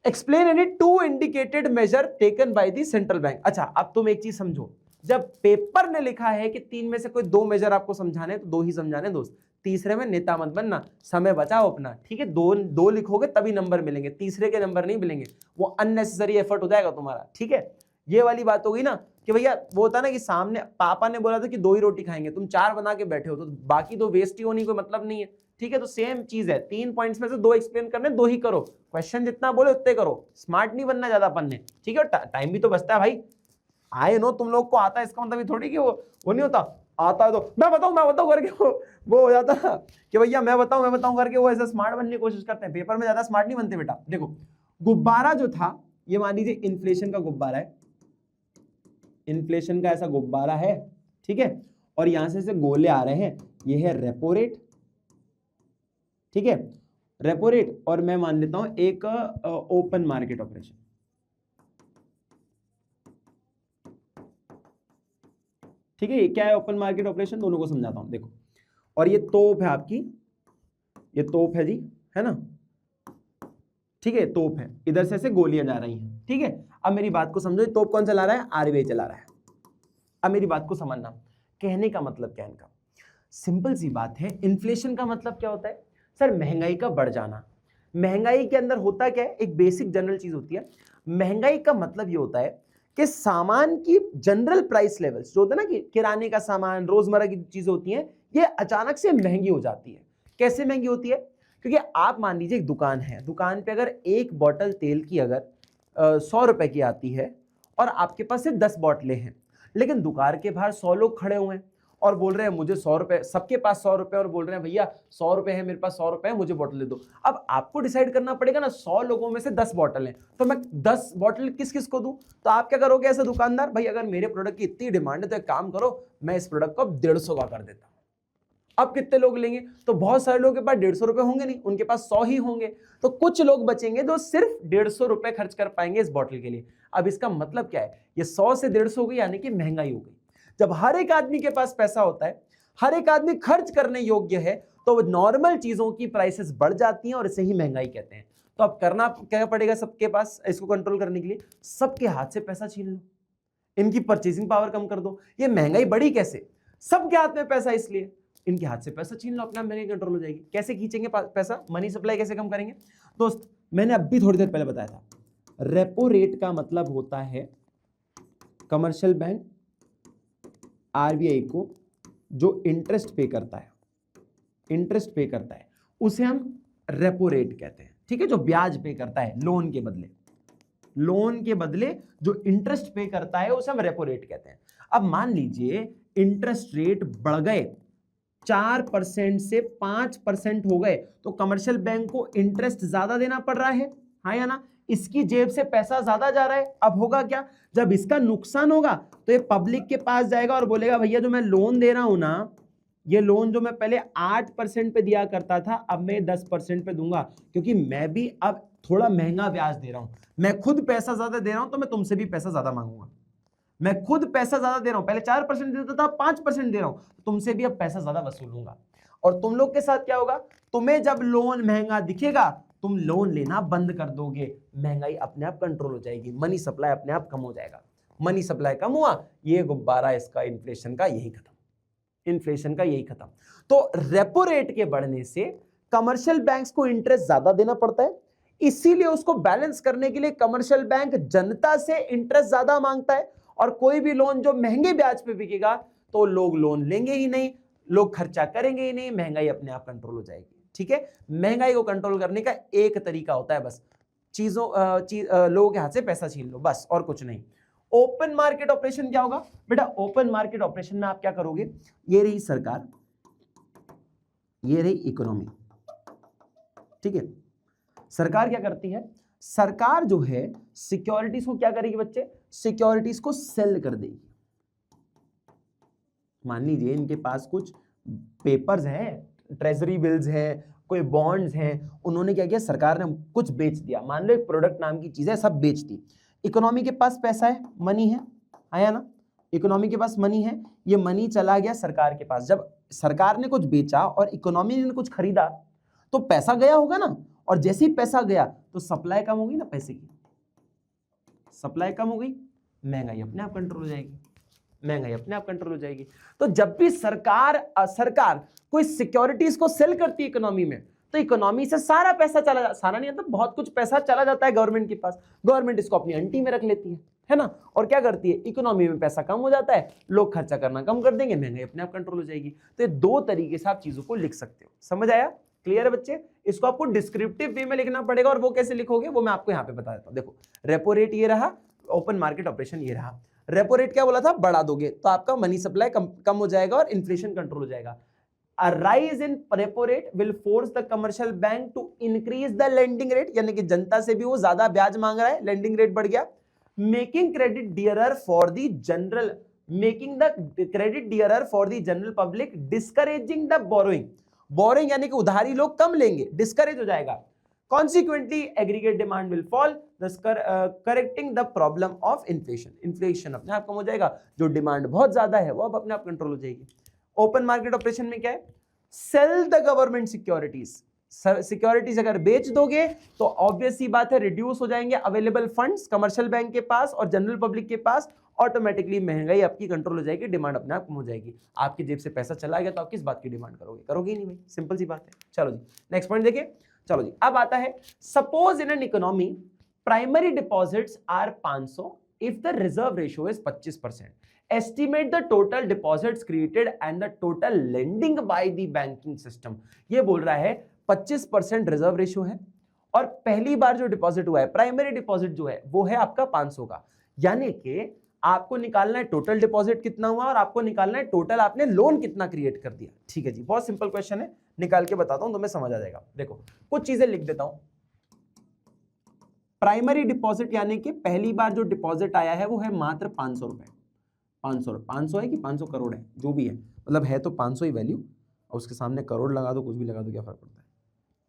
explain any two indicated measure taken by the central bank. अच्छा अब तुम एक चीज समझो, जब पेपर ने लिखा है कि 3 में से कोई 2 मेजर आपको समझाने तो 2 ही समझाने दोस्त, तीसरे में नेता मत बनना, समय बचाओ अपना, ठीक है? 2 लिखोगे तभी नंबर मिलेंगे, तीसरे के नंबर नहीं मिलेंगे, वो अननेसेसरी एफर्ट हो जाएगा तुम्हारा, ठीक है? ये वाली बात हो गई ना कि भैया वो होता ना कि सामने पापा ने बोला था कि 2 ही रोटी खाएंगे, तुम 4 बना के बैठे हो तो बाकी 2 वेस्ट ही होनी कोई मतलब नहीं है, ठीक है? तो सेम चीज है, 3 पॉइंट्स में से 2 एक्सप्लेन करने, 2 ही करो, क्वेश्चन जितना बोले उतने करो, स्मार्ट नहीं बनना ज्यादा पढ़ने, ठीक है? टाइम भी तो बचता है भाई। आई नो तुम लोग को आता है, इसका मतलब ये थोड़ी कि वो नहीं होता, आता है तो मैं बताऊं करके वो हो जाता है कि भैया मैं बताऊं करके वो ऐसा स्मार्ट बनने की कोशिश करते हैं। पेपर में ज्यादा स्मार्ट नहीं बनते बेटा। देखो गुब्बारा जो था, ये मान लीजिए इन्फ्लेशन का गुब्बारा है, इन्फ्लेशन का ऐसा गुब्बारा है, ठीक है? और यहां से गोले आ रहे हैं, ये है रेपो रेट, ठीक है? रेपो रेट, और मैं मान लेता हूं एक ओपन मार्केट ऑपरेशन, ठीक है? ये क्या है? ओपन मार्केट ऑपरेशन, दोनों को समझाता हूं। देखो, और ये तोप है आपकी, ये तोप है जी, है ना, ठीक है? तोप है, इधर से ऐसे गोलियां जा रही हैं, ठीक है? अब मेरी बात को समझो, तोप कौन चला रहा है? आरबीआई चला रहा है। अब मेरी बात को समझना, कहने का मतलब क्या है इनका? सिंपल सी बात है, इन्फ्लेशन का मतलब क्या होता है? सर महंगाई का बढ़ जाना। महंगाई के अंदर होता क्या है? एक बेसिक जनरल चीज होती है, महंगाई का मतलब ये होता है कि सामान की जनरल प्राइस लेवल्स जो होता है ना, कि किराने का सामान, रोजमर्रा की चीजें होती हैं, ये अचानक से महंगी हो जाती है। कैसे महंगी होती है? क्योंकि आप मान लीजिए एक दुकान है, दुकान पे अगर एक बॉटल तेल की अगर 100 रुपए की आती है और आपके पास से 10 बॉटलें हैं, लेकिन दुकान के बाहर 100 लोग खड़े हुए हैं और बोल रहे हैं मुझे 100 रुपए, सबके पास 100 रुपए, और बोल रहे हैं भैया 100 रुपए है मेरे पास, 100 रुपए है, मुझे बॉटल दे दो। अब आपको डिसाइड करना पड़ेगा ना, 100 लोगों में से 10 बॉटल हैं, तो मैं 10 बॉटल किस किस को दूं? तो आप क्या करोगे ऐसे दुकानदार? भाई अगर मेरे प्रोडक्ट की इतनी डिमांड है तो एक काम करो, मैं इस प्रोडक्ट को 150 का कर देता हूं। अब कितने लोग लेंगे? तो बहुत सारे लोगों के पास 150 रुपए होंगे नहीं, उनके पास 100 ही होंगे, तो कुछ लोग बचेंगे जो सिर्फ 150 रुपए खर्च कर पाएंगे इस बॉटल के लिए। अब इसका मतलब क्या है? ये 100 से 150 हो गई, यानी कि महंगाई हो गई। जब हर एक आदमी के पास पैसा होता है, हर एक आदमी खर्च करने योग्य है, तो नॉर्मल चीजों की प्राइसेस बढ़ जाती हैं और इसे ही महंगाई कहते हैं। तो अब करना क्या पड़ेगा सबके पास इसको कंट्रोल करने के लिए? सबके हाथ से पैसा छीन लो, इनकी परचेसिंग पावर कम कर दो। ये महंगाई बढ़ी कैसे? सबके हाथ में पैसा, इसलिए इनके हाथ से पैसा छीन लो, अपना महंगाई कंट्रोल हो जाएगी। कैसे खींचेंगे पैसा? मनी सप्लाई कैसे कम करेंगे? दोस्त मैंने अभी थोड़ी देर पहले बताया था, रेपो रेट का मतलब होता है कमर्शियल बैंक आरबीआई को जो इंटरेस्ट पे करता है, इंटरेस्ट पे करता है उसे हम रेपो रेट कहते हैं, ठीक है? जो ब्याज पे करता है लोन के बदले, लोन के बदले जो इंटरेस्ट पे करता है उसे हम रेपो रेट कहते हैं। अब मान लीजिए इंटरेस्ट रेट बढ़ गए, 4% से 5% हो गए, तो कमर्शियल बैंक को इंटरेस्ट ज्यादा देना पड़ रहा है, हाँ या ना? इसकी जेब से पैसा ज्यादा जा रहा है। अब होगा क्या? जब इसका नुकसान होगा तो ये पब्लिक के पास जाएगा और बोलेगा भैया जो मैं लोन दे रहा हूं ना, ये लोन जो मैं पहले 8% पे दिया करता था, अब मैं 10% पे दूंगा, क्योंकि मैं भी अब थोड़ा महंगा ब्याज दे रहा हूं, मैं खुद पैसा ज्यादा दे रहा हूं, तो मैं तुमसे भी पैसा ज्यादा मांगूंगा। मैं खुद पैसा ज्यादा दे रहा हूं, पहले 4% देता था, 5% दे रहा हूं, तुमसे भी अब पैसा ज्यादा वसूलूंगा। और तुम लोग के साथ क्या होगा? तुम्हें जब लोन महंगा दिखेगा, तुम लोन लेना बंद कर दोगे, महंगाई अपने आप कंट्रोल हो जाएगी, मनी सप्लाई अपने आप कम हो जाएगा। मनी सप्लाई कम हुआ, ये गुब्बारा इसका इन्फ्लेशन का यही खत्म, इन्फ्लेशन का यही खत्म। तो रेपो रेट के बढ़ने से कमर्शियल बैंक्स को इंटरेस्ट ज्यादा देना पड़ता है, इसीलिए उसको बैलेंस करने के लिए कमर्शियल बैंक जनता से इंटरेस्ट ज्यादा मांगता है, और कोई भी लोन जो महंगे ब्याज पे बिकेगा तो लोग लोन लेंगे ही नहीं, लोग खर्चा करेंगे ही नहीं, महंगाई अपने आप कंट्रोल हो जाएगी, ठीक है? महंगाई को कंट्रोल करने का एक तरीका होता है, बस लोगों के हाथ से पैसा छीन लो, बस, और कुछ नहीं। ओपन मार्केट ऑपरेशन क्या होगा बेटा? ओपन मार्केट ऑपरेशन में आप क्या करोगे? ये रही सरकार, ये रही इकोनॉमी, ठीक है? सरकार क्या करती है? सरकार जो है सिक्योरिटीज को क्या करेगी बच्चे? सिक्योरिटीज को सेल कर देगी, मान लीजिए इनके पास कुछ पेपर्स हैं, ट्रेजरी बिल्स हैं, कोई बॉन्ड्स हैं, उन्होंने क्या किया, सरकार ने कुछ बेच दिया, मान लो एक प्रोडक्ट नाम की चीज है, सब बेच दी। इकोनॉमी के पास पैसा है, मनी है, आया ना, इकोनॉमी के पास मनी है, ये मनी चला गया सरकार के पास। जब सरकार ने कुछ बेचा और इकोनॉमी ने कुछ खरीदा तो पैसा गया होगा ना, और जैसे ही पैसा गया तो सप्लाई कम होगी ना, पैसे की सप्लाई कम हो गई, महंगाई अपने आप कंट्रोल हो जाएगी, महंगाई अपने आप कंट्रोल हो जाएगी। तो जब भी सरकार कोई सिक्योरिटीज को सेल करती है इकोनॉमी में, तो इकोनॉमी से सारा पैसा चला सारा नहीं, मतलब बहुत कुछ पैसा चला जाता है गवर्नमेंट के पास, गवर्नमेंट इसको अपनी अंटी में रख लेती है ना, और क्या करती है, इकोनॉमी में पैसा कम हो जाता है, लोग खर्चा करना कम कर देंगे, महंगाई अपने आप कंट्रोल हो जाएगी। तो ये दो तरीके से आप चीजों को लिख सकते हो, समझ आया, क्लियर है बच्चे। इसको आपको डिस्क्रिप्टिव वे में लिखना पड़ेगा, और वो कैसे लिखोगे वो मैं आपको यहाँ पे बता देता हूँ। देखो रेपो रेट ये रहा, ओपन मार्केट ऑपरेशन ये रहा। रेपो रेट क्या बोला था, बढ़ा दोगे तो आपका मनी सप्लाई कम हो जाएगा और इन्फ्लेशन कंट्रोल हो जाएगा। A rise in repo rate will force the commercial bank to increase the lending rate, यानी कि जनता से भी वो ज्यादा ब्याज मांग रहा है, लेंडिंग रेट बढ़ गया। Making credit dearer for the general, making the credit dearer for the general public, discouraging the borrowing, borrowing यानी कि उधारी लोग कम लेंगे, डिस्करेज हो जाएगा। Consequently, aggregate demand will fall, thus correcting the problem of inflation, inflation अपने आप कम हो जाएगा, जो डिमांड बहुत ज्यादा है वो अब अपने आप कंट्रोल हो जाएगी। ओपन मार्केट ऑपरेशन में क्या है, sell the government securities, securities अगर बेच दोगे तो ऑब्वियस सी बात है रिड्यूस हो जाएंगे अवेलेबल फंड्स कमर्शियल बैंक के पास और जनरल पब्लिक के पास, ऑटोमेटिकली महंगाई आपकी कंट्रोल हो जाएगी, डिमांड अपने आप कम हो जाएगी। आपकी जेब से पैसा चला गया तो आप किस बात की डिमांड करोगे, करोगे ही नहीं भाई, सिंपल सी बात है। चलो जी नेक्स्ट पॉइंट देखिए, चलो जी अब आता है, suppose in an economy primary deposits are 500 if the reserve ratio is 25%, estimate the total deposits created and the total lending by the banking system। ये बोल रहा है 25% रिजर्व रेशियो है और पहली बार जो डिपॉजिट हुआ है प्राइमरी डिपॉजिट जो है वो है आपका 500 का, यानी कि आपको निकालना है टोटल डिपॉजिट कितना हुआ और आपको निकालना है टोटल आपने लोन कितना क्रिएट कर दिया। ठीक है जी, बहुत सिंपल क्वेश्चन है, निकाल के बताता हूं तुम्हें समझ आ जाएगा। देखो कुछ चीजें लिख देता हूं। प्राइमरी डिपॉजिट यानी कि पहली बार जो डिपॉजिट आया है वो है मात्र 500 रुपए, 500 है कि 500 करोड़ है, जो भी है, मतलब है तो 500 ही वैल्यू, और उसके सामने करोड़ लगा दो, कुछ भी लगा दो, क्या फर्क पड़ता है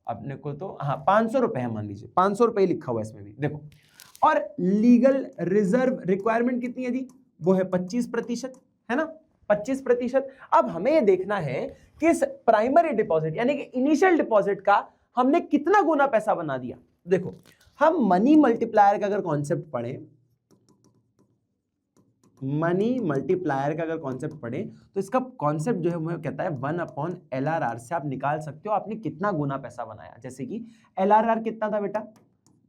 अपने को, तो हाँ 500 रुपए है, मान लीजिए 500 रुपए ही लिखा हुआ है इसमें भी। देखो और लीगल रिजर्व रिक्वायरमेंट कितनी है जी, वो है 25%, है ना, 25%। अब हमें ये देखना है कि इस प्राइमरी डिपॉजिट यानी कि इनिशियल डिपॉजिट का हमने कितना गुना पैसा बना दिया। देखो हम मनी मल्टीप्लायर का अगर कॉन्सेप्ट पढ़ें, मनी मल्टीप्लायर का अगर कॉन्सेप्ट पढ़े तो इसका कॉन्सेप्ट जो है वो कहता है 1/LRR से आप निकाल सकते हो आपने कितना गुना पैसा बनाया। जैसे कि LRR कितना था बेटा,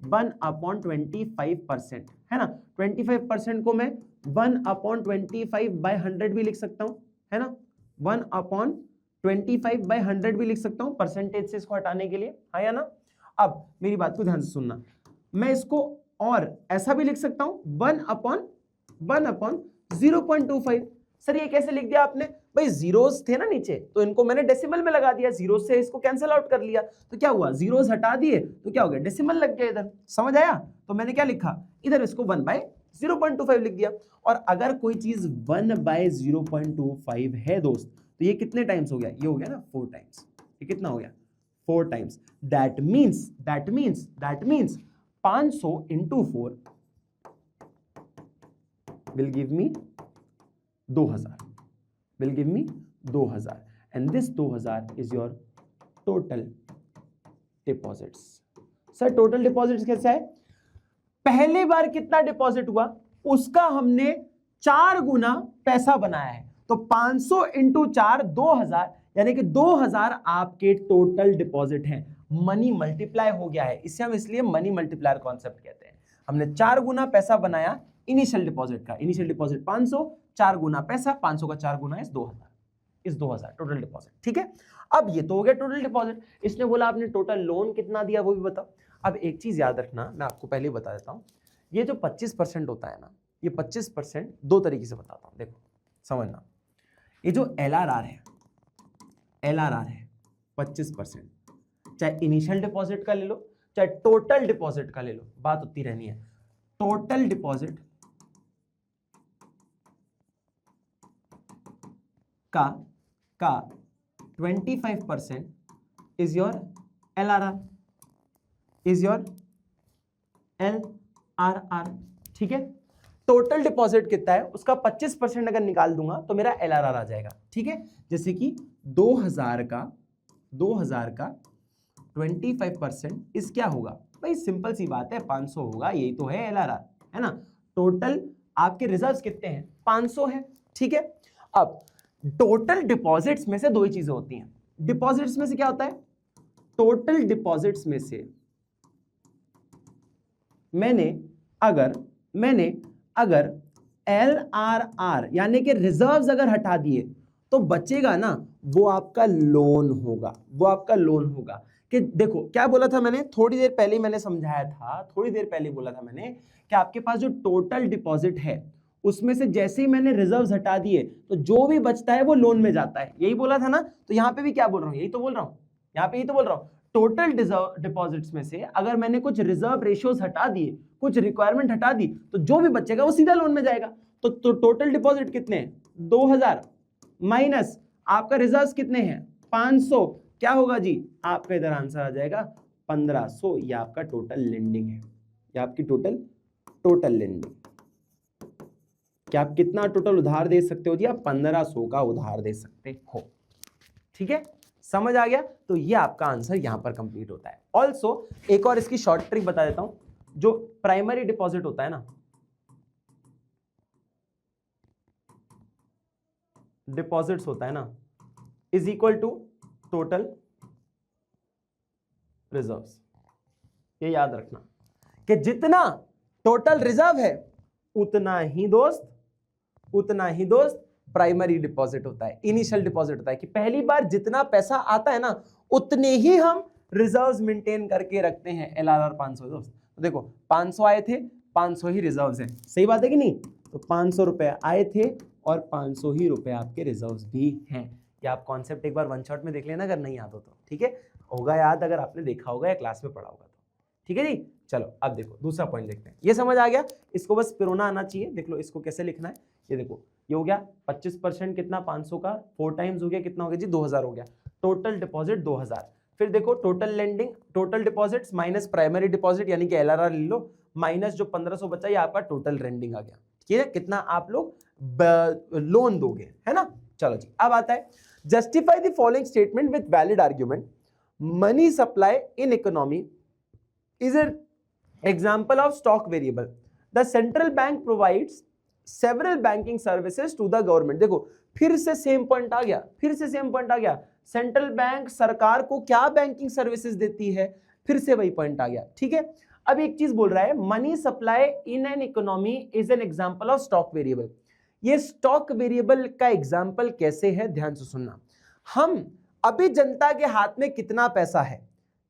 1/25%, है ना, 25% को मैं 1/25/100 भी लिख सकता हूं, है ना, 1/25/100 भी लिख सकता हूं परसेंटेज से इसको हटाने के लिए, हाँ या ना। अब मेरी बात को ध्यान से सुनना, मैं इसको और ऐसा भी लिख सकता हूं 1/0.25। सर ये कैसे लिख दिया आपने, भाई जीरोस थे ना नीचे तो इनको मैंने डेसिमल में लगा दिया, जीरो से इसको कैंसिल आउट कर लिया, तो क्या हुआ, जीरोस हटा दिए तो क्या हो गया, डेसिमल लग गया इधर, समझ आया। तो मैंने क्या लिखा इधर, इसको 1/0.25 लिख दिया। और अगर कोई चीज 1/0.25 है दोस्त, तो ये कितने टाइम्स हो गया, ये हो गया ना 4 टाइम्स, ये कितना हो गया 4 times. That means 500 into 4 will give me 2000, and this 2000 is your total deposits। Sir total deposits कैसा है, पहली बार कितना डिपॉजिट हुआ उसका हमने 4 गुना पैसा बनाया है, तो 500 into 4 2000, यानी कि 2000 आपके टोटल डिपॉजिट हैं। मनी मल्टीप्लाई हो गया है, इसे हम इसलिए मनी मल्टीप्लायर कॉन्सेप्ट कहते हैं। हमने 4 गुना पैसा बनाया इनिशियल डिपॉजिट का, इनिशियल डिपॉजिट 500, 4 गुना पैसा, 500 का 4 गुना इस 2000 टोटल डिपॉजिट। ठीक है, अब ये तो हो गया टोटल डिपॉजिट। इसने बोला आपने टोटल लोन कितना दिया वो भी बताओ। अब एक चीज याद रखना, मैं आपको पहले बता देता हूं, ये जो 25% होता है ना, ये 25% दो तरीके से बताता हूं, देखो समझना। ये जो LRR है 25%, चाहे इनिशियल डिपॉजिट का ले लो चाहे टोटल डिपॉजिट का ले लो, बात उतनी रहनी है। टोटल डिपॉजिट का 25% is your LRR, is your LRR, ठीक है। टोटल डिपॉजिट कितना है उसका 25% अगर निकाल दूंगा तो मेरा LRR आ जाएगा, ठीक है। जैसे कि 2000 का 25% इस क्या होगा भाई, सिंपल सी बात है 500 होगा, यही तो है LRR, है ना। टोटल आपके रिजर्व्स कितने हैं, 500 है, ठीक है। अब टोटल डिपॉजिट्स में से दो ही चीजें होती हैं। डिपॉजिट्स में से क्या होता है, टोटल डिपॉजिट्स में से मैंने अगर LRR यानी कि रिजर्व्स अगर हटा दिए तो बचेगा ना, वो आपका लोन होगा, कि देखो क्या बोला था मैंने, थोड़ी देर पहले मैंने समझाया था, बोला था मैंने कि आपके पास जो टोटल डिपॉजिट है उसमें से जैसे ही मैंने रिजर्व्स हटा दिए तो जो भी बचता है वो लोन में जाता है, यही बोला था ना। तो यहां पे भी क्या बोल रहा हूं, यही तो बोल रहा हूं, टोटल डिपॉजिट्स में से अगर मैंने कुछ रिजर्व रेशियोज हटा दिए, कुछ रिक्वायरमेंट हटा दी, तो जो भी बचेगा वो सीधा लोन में जाएगा। तो टोटल डिपॉजिट कितने हैं, 2000 माइनस आपका रिजर्व्स कितने हैं, 500, क्या होगा जी, आपका इधर आंसर आ जाएगा 1500। ये आपका टोटल लेंडिंग है, ये आपकी टोटल लेंडिंग। क्या आप कितना टोटल उधार दे सकते हो जी, आप 1500 का उधार दे सकते हो, ठीक है, समझ आ गया। तो ये आपका आंसर यहां पर कंप्लीट होता है। ऑल्सो एक और इसकी शॉर्ट ट्रिक बता देता हूं, जो प्राइमरी डिपॉजिट होता है ना, डिपॉजिट्स होता है ना, is equal to total reserves. ये याद रखना कि जितना टोटल रिजर्व है उतना ही दोस्त प्राइमरी डिपॉजिट होता है, इनिशियल डिपॉजिट होता है, कि पहली बार जितना पैसा आता है ना उतने ही हम रिजर्व्स मेंटेन करके रखते हैं। LRR 500 दोस्त, तो देखो 500 आए थे, 500 ही रिजर्व्स हैं, सही बात है कि नहीं। तो 500 रुपए आए थे और 500 ही रुपए आपके रिजर्व्स भी हैं। ये आप कॉन्सेप्ट एक बार वन शॉट में देख लेना अगर नहीं याद हो तो, ठीक है, होगा याद अगर आपने देखा होगा या क्लास में पढ़ा होगा तो, ठीक है जी। चलो अब देखो दूसरा पॉइंट देखते हैं, ये समझ आ गया, इसको बस पिरोना आना चाहिए। देख लो इसको कैसे लिखना है, ये देखो ये हो गया 25% कितना, 500 का 4 टाइम्स हो गया, कितना हो गया जी, 2000 हो गया। टोटल डिपॉजिट 2000, फिर देखो total lending, total deposits minus primary deposit यानी कि LRR ले लो, माइनस जो 1500 बचा ये आपका टोटल लेंडिंग आ गया, ठीक है, कितना आप लोग लोन दोगे, है ना। चलो जी अब आता है, justify the following statement with valid argument, money supply in economy is an example of stock variable. The central bank provides several banking services to the government. देखो फिर से सेम पॉइंट आ गया, सेंट्रल बैंक सरकार को क्या banking services देती है, फिर से वही पॉइंट आ गया, ठीक है। अब एक चीज बोल रहा है, money supply in an economy is an example of stock variable. ये स्टॉक वेरिएबल का एग्जांपल कैसे है, ध्यान से सुनना। हम अभी जनता के हाथ में कितना पैसा है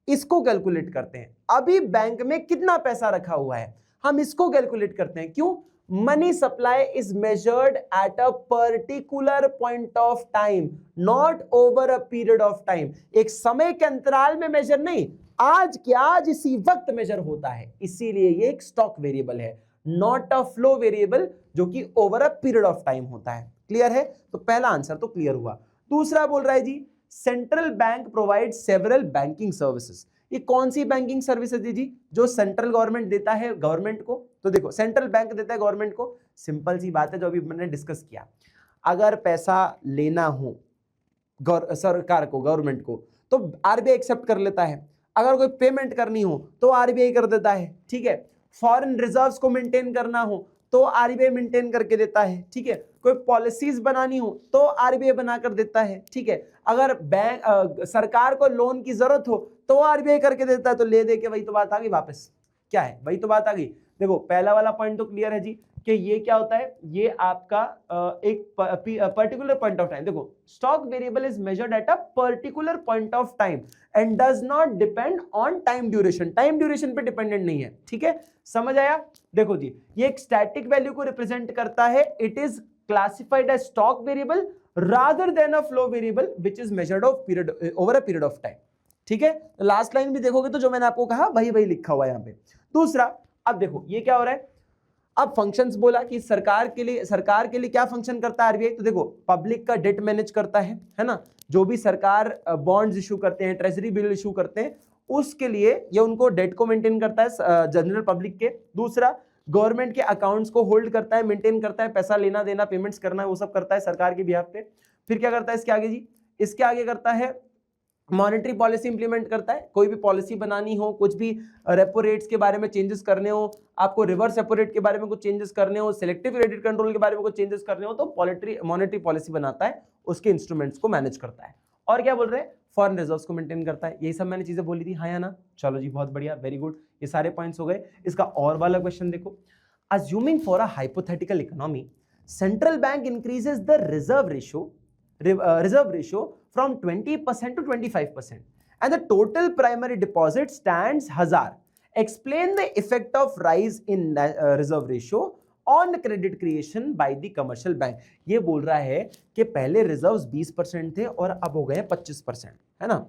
इसको कैलकुलेट करते हैं, अभी बैंक में कितना पैसा रखा हुआ है हम इसको कैलकुलेट करते हैं। क्यों, money supply is measured at a particular point of time, not over a period of time. एक समय के अंतराल में मेजर नहीं, आज के आज इसी वक्त मेजर होता है, इसीलिए ये एक स्टॉक वेरिएबल है, नॉट अ फ्लो वेरिएबल जो कि over a period of time होता है। क्लियर है, तो पहला आंसर तो क्लियर हुआ। दूसरा बोल रहा है जी, central bank provide several banking services. ये कौन सी बैंकिंग सर्विसेज है जी, जो सेंट्रल गवर्नमेंट देता है गवर्नमेंट को। तो देखो सेंट्रल बैंक देता है गवर्नमेंट को, सिंपल सी बात है जो अभी मैंने डिस्कस किया, अगर पैसा लेना हो सरकार को, गवर्नमेंट को, तो RBI एक्सेप्ट कर लेता है, अगर कोई पेमेंट करनी हो तो RBI कर देता है, ठीक है। फॉरेन रिजर्व्स को मेंटेन करना हो तो RBI मेंटेन करके देता है, ठीक है। कोई पॉलिसीज बनानी हो तो RBI बना कर देता है, ठीक है। अगर बैंक सरकार को लोन की जरूरत हो तो RBI करके देता है, तो ले दे के वही तो बात आ गई वापस, क्या है वही तो बात आ गई। देखो पहला वाला पॉइंट तो क्लियर है जी कि ये क्या होता है, ये आपका एक पर्टिकुलर पॉइंट ऑफ टाइम। देखो stock variable is measured at a particular point of time and does not depend on time duration, time duration पे डिपेंडेंट नहीं है, ठीक है, समझ आया। देखो जी ये एक स्टैटिक वैल्यू को रिप्रेजेंट करता है, it is classified as stock variable rather than a flow variable which is measured of period over a period of time, ठीक है। लास्ट लाइन भी देखोगे तो जो मैंने आपको कहा वही लिखा हुआ है यहाँ पे। दूसरा अब देखो ये क्या हो रहा है, अब फंक्शंस बोला कि सरकार के लिए क्या फंक्शन करता है आरबीआई, तो देखो पब्लिक का डेट मैनेज करता है ना, जो भी सरकार बॉन्ड्स इशू करते हैं, ट्रेजरी बिल इशू करते हैं, उसके लिए ये उनको डेट को मेंटेन करता है जनरल पब्लिक के। दूसरा, गवर्नमेंट के अकाउंट्स को होल्ड करता है, मेंटेन करता है, पैसा लेना देना, पेमेंट्स करना है, वो सब करता है सरकार के बिहाफ पे। फिर क्या करता है इसके आगे जी, इसके आगे करता है मॉनेटरी पॉलिसी इंप्लीमेंट करता है। कोई भी पॉलिसी बनानी हो, कुछ भी रेपो रेट्स के बारे में चेंजेस करने हो, आपको रिवर्स रेपो रेट के बारे में कुछ चेंजेस करने हो, सिलेक्टिव क्रेडिट कंट्रोल के बारे में कुछ चेंजेस करने हो, तो मॉनेटरी पॉलिसी बनाता है, उसके इंस्ट्रूमेंट्स को मैनेज करता है। और क्या बोल रहे हैं, फॉरेन रिजर्व्स को मेंटेन करता है। यही सब मैंने चीजें बोली थी, हाँ या ना? चलो जी, बहुत बढ़िया, वेरी गुड, ये सारे पॉइंट्स हो गए। इसका और वाला क्वेश्चन देखो, assuming for a hypothetical economy, central bank increases the reserve ratio from 20% to 25%, and the total primary deposit stands 1000. Explain the effect of rise in reserve ratio on credit creation by the commercial bank. ये बोल रहा है कि पहले reserves 20% थे और अब हो गए 25%, है ना?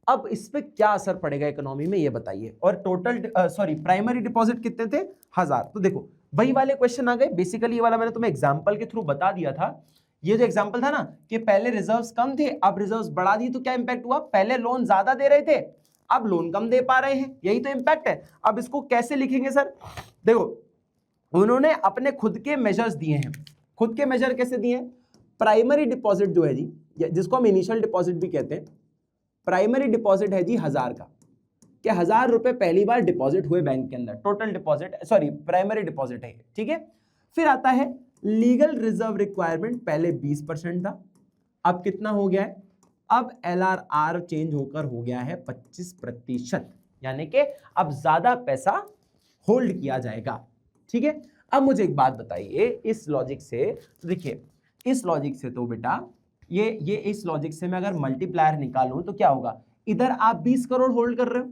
अब इस पे क्या असर पड़ेगा इकोनॉमी में, ये बताइए। और टोटल प्राइमरी डिपॉजिट कितने थे, 1000। तो देखो वही वाले क्वेश्चन आ गए। बेसिकली ये वाला मैंने तुम्हें एग्जांपल के थ्रू बता दिया था। ये जो एग्जांपल था ना कि पहले रिजर्व्स कम थे, अब रिजर्व्स बढ़ा दी, तो क्या इंपैक्ट हुआ, पहले लोन ज्यादा दे रहे थे, अब लोन कम दे पा रहे हैं, यही तो इंपैक्ट है। अब इसको कैसे लिखेंगे सर, देखो उन्होंने अपने खुद के मेजर्स दिए हैं। खुद के मेजर कैसे दिए हैं, प्राइमरी डिपॉजिट जो है जी, जिसको हम इनिशियल डिपॉजिट भी कहते हैं, प्राइमरी डिपॉजिट है जी 1000 का, कि 1000 रुपए पहली बार डिपॉजिट हुए बैंक के अंदर, टोटल डिपॉजिट प्राइमरी डिपॉजिट है, ठीक है। फिर आता है लीगल रिजर्व रिक्वायरमेंट, पहले 20% था, अब कितना हो गया है, अब LRR चेंज होकर हो गया है 25%, यानी कि अब ज्यादा पैसा होल्ड किया जाएगा, ठीक है। अब मुझे एक बात बताइए, इस लॉजिक से, तो देखिए इस लॉजिक से तो बेटा ये इस लॉजिक से मैं अगर मल्टीप्लायर निकालूं तो क्या होगा, इधर आप 20 करोड़ होल्ड कर रहे हो,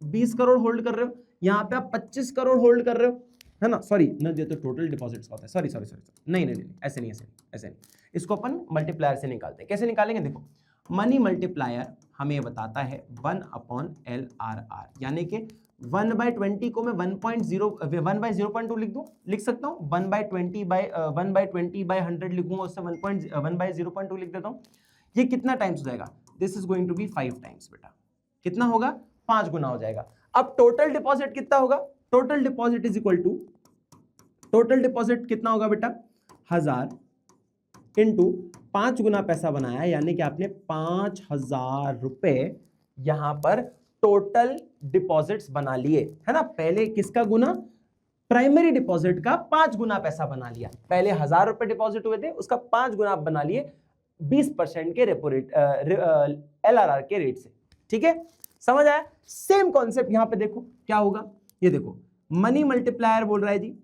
20 करोड़ होल्ड कर रहे हो, यहां पे आप 25 करोड़ होल्ड कर रहे हो, है ना। सॉरी न, ये तो टोटल डिपॉजिट्स का होता है, सॉरी नहीं, ऐसे नहीं, इसको अपन मल्टीप्लायर से निकालते हैं। कैसे निकालेंगे, देखो मनी मल्टीप्लायर हमें बताता है 1/LRR, यानी कि 1/20 को मैं 1/0.2 लिख सकता हूँ, 1/20/100 लिखूंगा, उससे 1/0.2 लिख देता हूँ। ये कितना टाइम्स हो जाएगा, this is going to be 5 times बेटा, कितना होगा, 5 गुना हो जाएगा। अब टोटल डिपॉजिट कितना होगा, total deposit is equal to, total deposit कितना होगा बेटा, 1000 इंटू 5 गुना पैसा बनाया, यानी कि आपने 5000 रुपए यहां पर टोटल डिपॉजिट्स बना लिए, है ना। पहले किसका गुना, प्राइमरी डिपॉजिट का 5 गुना पैसा बना लिया। पहले 1000 रुपए डिपॉजिट हुए थे, उसका 5 गुना आप बना लिए 20% के रेपो रेट LRR के रेट से, ठीक है, समझ आया। सेम कॉन्सेप्ट यहां पे देखो क्या होगा, ये देखो मनी मल्टीप्लायर बोल रहा है जी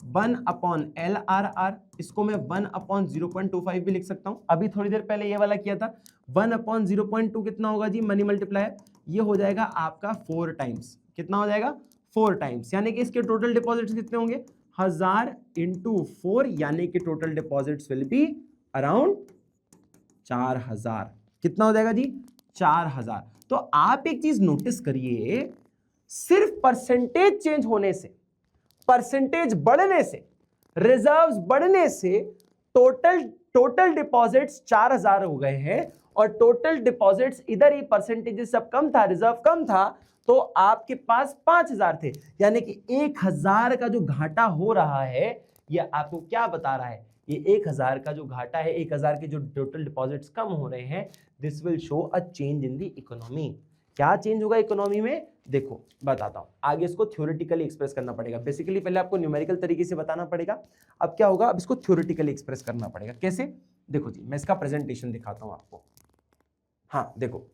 1/LRR, इसको मैं 1/0.25 भी लिख सकता हूं। अभी थोड़ी देर पहले ये वाला किया था, 1/0.2 कितना होगा जी मनी मल्टीप्लायर, ये हो जाएगा आपका 4 टाइम्स, कितना हो जाएगा 4 टाइम्स, यानी कि इसके टोटल डिपॉजिट्स कितने होंगे, 1000 इंटू 4, यानी कि total deposits will be around 4000, कितना हो जाएगा जी 4000। तो आप एक चीज नोटिस करिए, सिर्फ परसेंटेज चेंज होने से, परसेंटेज बढ़ने से, रिजर्व्स बढ़ने से टोटल डिपॉजिट्स 4000 हो गए हैं, और टोटल डिपॉजिट्स इधर ही परसेंटेज सब कम था, रिजर्व कम था, तो आपके पास 5000 थे, यानी कि 1000 का जो घाटा हो रहा है, ये आपको क्या बता रहा है, ये 1000 का जो घाटा है, 1000 के जो टोटल डिपॉजिट्स कम हो रहे हैं, this will show a change in the economy. क्या चेंज होगा इकोनॉमी में, देखो बताता हूं, आगे इसको थ्योरेटिकली एक्सप्रेस करना पड़ेगा। बेसिकली पहले आपको न्यूमेरिकल तरीके से बताना पड़ेगा, अब क्या होगा, अब इसको थ्योरेटिकली एक्सप्रेस करना पड़ेगा। कैसे, देखो जी मैं इसका प्रेजेंटेशन दिखाता हूं आपको। हाँ देखो,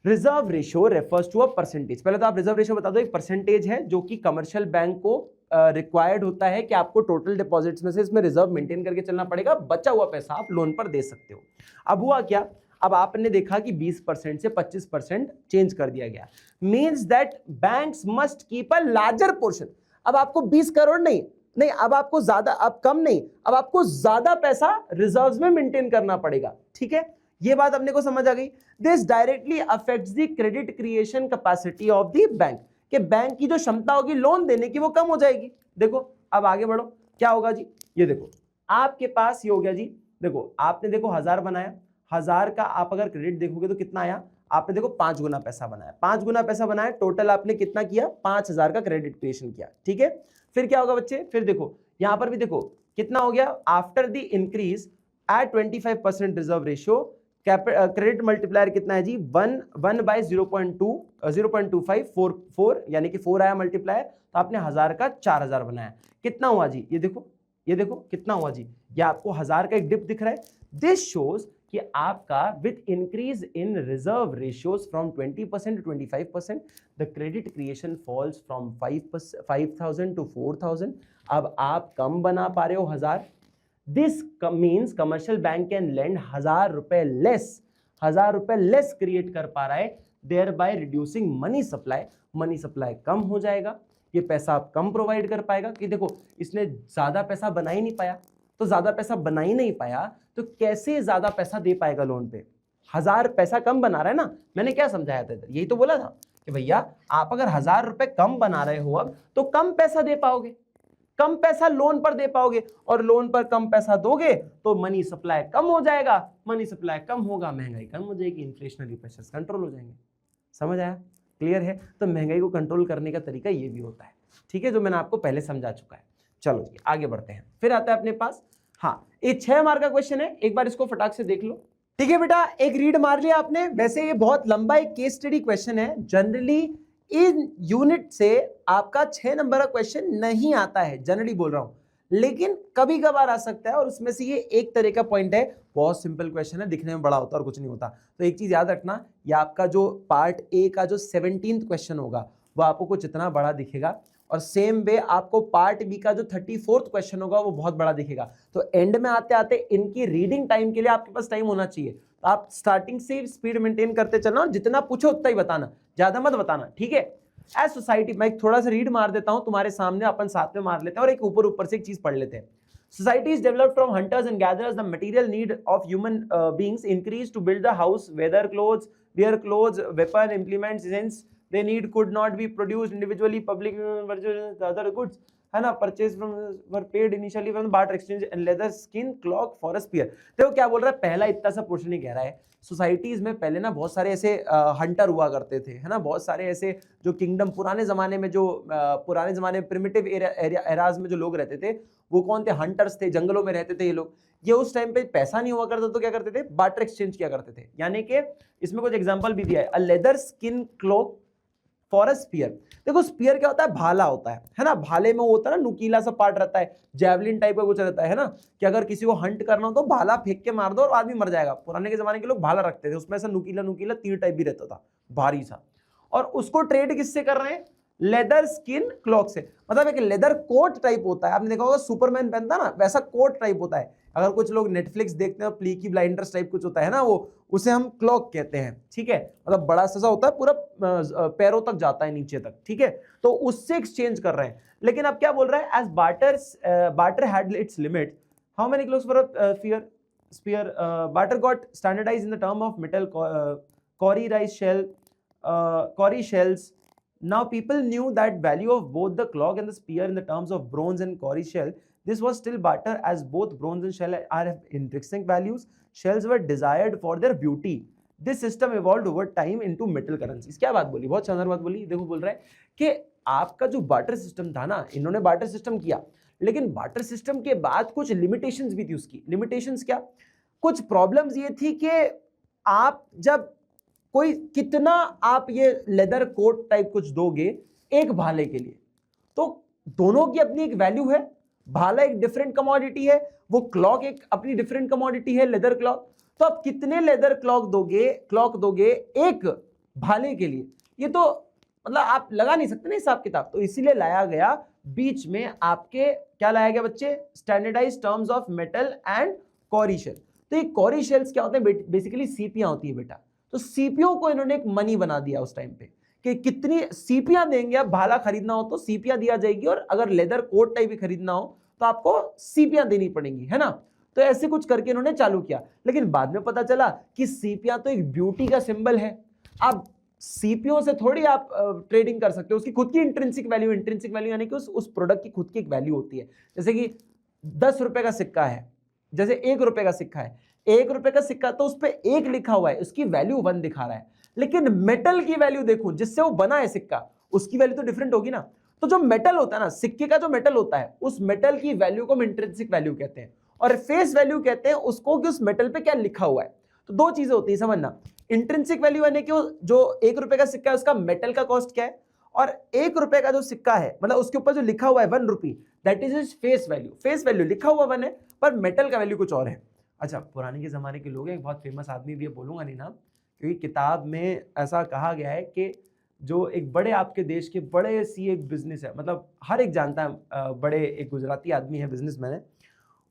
reserve ratio refers to a percentage. पहले तो आप रिजर्व रेशियो बता दो, एक परसेंटेज है जो कि कमर्शियल बैंक को रिक्वायर्ड होता है कि आपको टोटल डिपॉजिट्स में से इसमें रिजर्व मेंटेन करके चलना पड़ेगा, बचा हुआ पैसा आप लोन पर दे सकते हो। अब हुआ क्या, अब आपने देखा कि 20% से 25% चेंज कर दिया गया, means that banks must keep a larger portion. अब आपको 20 करोड़ नहीं, अब आपको ज्यादा, अब कम नहीं, अब आपको ज्यादा पैसा रिजर्व्स में मेंटेन करना पड़ेगा, ठीक है। ये बात अपने को समझ आ गई। This directly affects the credit creation capacity of the bank, कि बैंक की जो क्षमता होगी लोन देने की वो कम हो जाएगी। देखो अब आगे बढ़ो, क्या होगा जी, ये देखो आपके पास ये हो गया जी। देखो आपने देखो 1000 बनाया, 1000 का आप अगर क्रेडिट देखोगे तो कितना आया, आपने देखो 5 गुना पैसा बनाया, 5 गुना पैसा बनाया, टोटल आपने कितना किया, 5000 का क्रेडिट क्रिएशन किया, ठीक है। फिर क्या होगा बच्चे, फिर देखो यहां पर भी देखो कितना हो गया, after the increase at 25% reserve ratio, credit multiplier कितना है जी, 1 बाय 0.2544, यानी कि 4 आया मल्टीप्लायर, तो आपने 1000 का 4000 बनाया, कितना हुआ जी, ये देखो कितना हुआ जी, ये आपको 1000 का एक डिप दिख रहा है। दिस शोज कि आपका with increase in reserve ratios from 20% to 25%, the credit creation falls from 5000 to 4000। अब आप कम बना पा रहे हो 1000, this means commercial bank can lend 1000 रुपए लेस क्रिएट कर पा रहा है, thereby reducing money supply कम हो जाएगा, ये पैसा आप कम प्रोवाइड कर पाएगा। कि देखो इसने ज्यादा पैसा बना ही नहीं पाया, तो ज्यादा पैसा बना ही नहीं पाया तो कैसे ज्यादा पैसा दे पाएगा लोन पे, 1000 पैसा कम बना रहा है ना, मैंने क्या समझाया था, यही तो बोला था कि भैया आप अगर 1000 रुपए कम बना रहे हो अब, तो कम पैसा दे पाओगे, कम पैसा लोन पर दे पाओगे, और लोन पर कम पैसा दोगे तो मनी सप्लाई कम हो जाएगा, मनी सप्लाई कम होगा, महंगाई कम हो जाएगी, इन्फ्लेशनरी प्रेशर्स कंट्रोल हो जाएंगे। समझ आया, क्लियर है। तो महंगाई को कंट्रोल करने का तरीका ये भी होता है, ठीक है, जो मैंने आपको पहले समझा चुका है। चलो जी आगे बढ़ते हैं, फिर आता है अपने पास, हाँ ये 6 मार्क का क्वेश्चन है, एक बार इसको फटाक से देख लो। ठीक है बेटा, एक रीड मार लिया आपने। वैसे ये बहुत लंबा एक केस स्टडी क्वेश्चन है, जनरली इन यूनिट से आपका 6 नंबर का क्वेश्चन नहीं आता है, जनरली बोल रहा हूं, लेकिन कभी कभार आ सकता है, और उसमें से ये एक तरह का पॉइंट है, बहुत सिंपल क्वेश्चन है, दिखने में बड़ा होता है और कुछ नहीं होता। तो एक चीज याद रखना, ये आपका जो पार्ट ए का जो 17th क्वेश्चन होगा वो आपको कुछ इतना बड़ा दिखेगा, और सेम वे आपको पार्ट बी का जो 34th क्वेश्चन होगा वो बहुत बड़ा दिखेगा। तो एंड में आते आते इनकी रीडिंग टाइम के लिए आपके पास टाइम होना चाहिए, तो आप स्टार्टिंग से स्पीड मेंटेन करते चलना, और जितना पूछो उतना ही बताना, ज्यादा मत बताना, ठीक है। एज सोसाइटी, मैं थोड़ा सा रीड मार देता हूं तुम्हारे सामने, अपन साथ में मार लेते हैं, और एक ऊपर से एक चीज पढ़ लेते हैं। Society is developed from hunters and gatherers. The material need of human beings increased to build the house, wear clothes, weapon, implements, since they need could not be produced individually. Public other goods, है ना, purchase from were paid initially from barter exchange and leather skin clock for a spear. देखो क्या बोल रहा है, पहला इतना सा पोर्शन ही कह रहा है, सोसाइटीज में पहले ना बहुत सारे ऐसे हंटर हुआ करते थे, है ना, बहुत सारे ऐसे जो किंगडम पुराने जमाने में, जो पुराने जमाने में प्रिमिटिव एराज में जो लोग रहते थे, वो कौन थे, हंटर्स थे, जंगलों में रहते थे ये लोग। ये उस टाइम पे पैसा नहीं हुआ करता तो क्या करते थे, बार्टर एक्सचेंज किया करते थे। यानी कि इसमें कुछ एग्जांपल भी दिया है, a leather skin cloak for a spear. देखो स्पीयर क्या होता है, भाला होता है ना, भाले में वो होता है ना, नुकीला सा पार्ट रहता है, जैवलिन टाइप का कुछ रहता है ना, कि अगर किसी को हंट करना हो तो भाला फेंक के मार दो और आदमी मर जाएगा। पुराने के जमाने के लोग भाला रखते थे, उसमें ऐसा नुकीला तीर टाइप भी रहता था, भारी सा, और उसको ट्रेड किससे कर रहे हैं, लेदर स्किन क्लॉक से, मतलब एक लेदर कोट टाइप होता है, आपने देखा होगा सुपरमैन पहनता ना, वैसा कोट टाइप होता है। अगर कुछ लोग नेटफ्लिक्स देखते हैं, प्लीकी ब्लाइंडर्स टाइप कुछ होता है ना, वो उसे हम क्लॉक कहते हैं, ठीक है, मतलब बड़ा सा होता है, पूरा पैरों तक जाता है नीचे तक, ठीक है, तो उससे एक्सचेंज कर रहे हैं। लेकिन अब क्या बोल रहा है, as barter had its limit, how many cloaks for a spear, barter got standardized in the term of metal cowrie shells. Now people knew that value of both the clock and the spear in the terms of bronze and cowrie shell. This was still barter, as both bronze and shell are intrinsic values. Shells were desired for their beauty. This system evolved over time into metal currencies. क्या बात बोली, बहुत शानदार बात बोली। देखो बोल रहा है कि आपका जो बार्टर सिस्टम था ना, इन्होंने बार्टर सिस्टम किया, लेकिन बार्टर सिस्टम के बाद कुछ लिमिटेशंस भी थी उसकी। लिमिटेशंस क्या, कुछ प्रॉब्लम्स ये थी कि आप जब कोई कितना आप ये लेदर कोट टाइप कुछ दोगे एक भाले के लिए, तो दोनों की अपनी एक वैल्यू है, भाला एक डिफरेंट कमोडिटी है, वो क्लॉक एक अपनी डिफरेंट कमोडिटी है, लेदर क्लॉक। तो आप कितने लेदर क्लॉक दोगे एक भाले के लिए, ये तो मतलब आप लगा नहीं सकते ना हिसाब किताब। तो इसीलिए लाया गया बीच में आपके, क्या लाया गया बच्चे, standardized terms of metal and cowrie shell. तो ये कॉरी शेल्स क्या होते हैं, बेसिकली सीपियां होती है बेटा। तो सीपियों को इन्होंने एक मनी बना दिया उस टाइम पे, कि कितनी सीपियां देंगे, आप भाला खरीदना हो तो सीपियां दिया जाएगी, और अगर लेदर कोट टाइप भी खरीदना हो तो आपको सीपियां देनी पड़ेंगी, है ना। तो ऐसे कुछ करके इन्होंने चालू किया, लेकिन बाद में पता चला कि सीपियां तो एक ब्यूटी का सिंबल है। अब सीपीओ से थोड़ी आप ट्रेडिंग कर सकते हो, उसकी खुद की इंट्रिंसिक वैल्यू यानी कि उस प्रोडक्ट की खुद की एक वैल्यू होती है। जैसे कि 10 रुपए का सिक्का है, जैसे 1 रुपए का सिक्का है, 1 रुपए का सिक्का तो उस पर 1 लिखा हुआ है, उसकी वैल्यू 1 दिखा रहा है, लेकिन मेटल की वैल्यू देखो जिससे वो बना है सिक्का, उसकी वैल्यू तो डिफरेंट होगी ना। तो जो मेटल होता है ना, सिक्के का जो मेटल होता है, उस मेटल की वैल्यू को हम इंट्रिंसिक वैल्यू कहते हैं, और फेस वैल्यू कहते हैं उसको कि उस मेटल पे क्या लिखा हुआ है। तो दो चीजें होती है समझना, इंट्रिंसिक वैल्यू यानी कि जो 1 रुपए का सिक्का है उसका मेटल का कॉस्ट क्या है, और 1 रुपए का जो सिक्का है मतलब उसके ऊपर जो लिखा हुआ है 1 rupee, that is is face value. Face value लिखा हुआ 1 है पर मेटल का वैल्यू कुछ और है। अच्छा, पुराने के जमाने के लोग हैं, एक बहुत फेमस आदमी भी है, बोलूंगा नहीं नाम, क्योंकि किताब में ऐसा कहा गया है कि जो एक बड़े आपके देश के बड़े सी एक बिजनेस है, मतलब हर एक जानता है, बड़े एक गुजराती आदमी है, बिजनेसमैन है,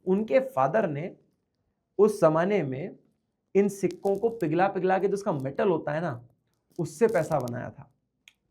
उनके फादर ने उस जमाने में इन सिक्कों को पिघला पिघला के जो उसका मेटल होता है ना, उससे पैसा बनाया था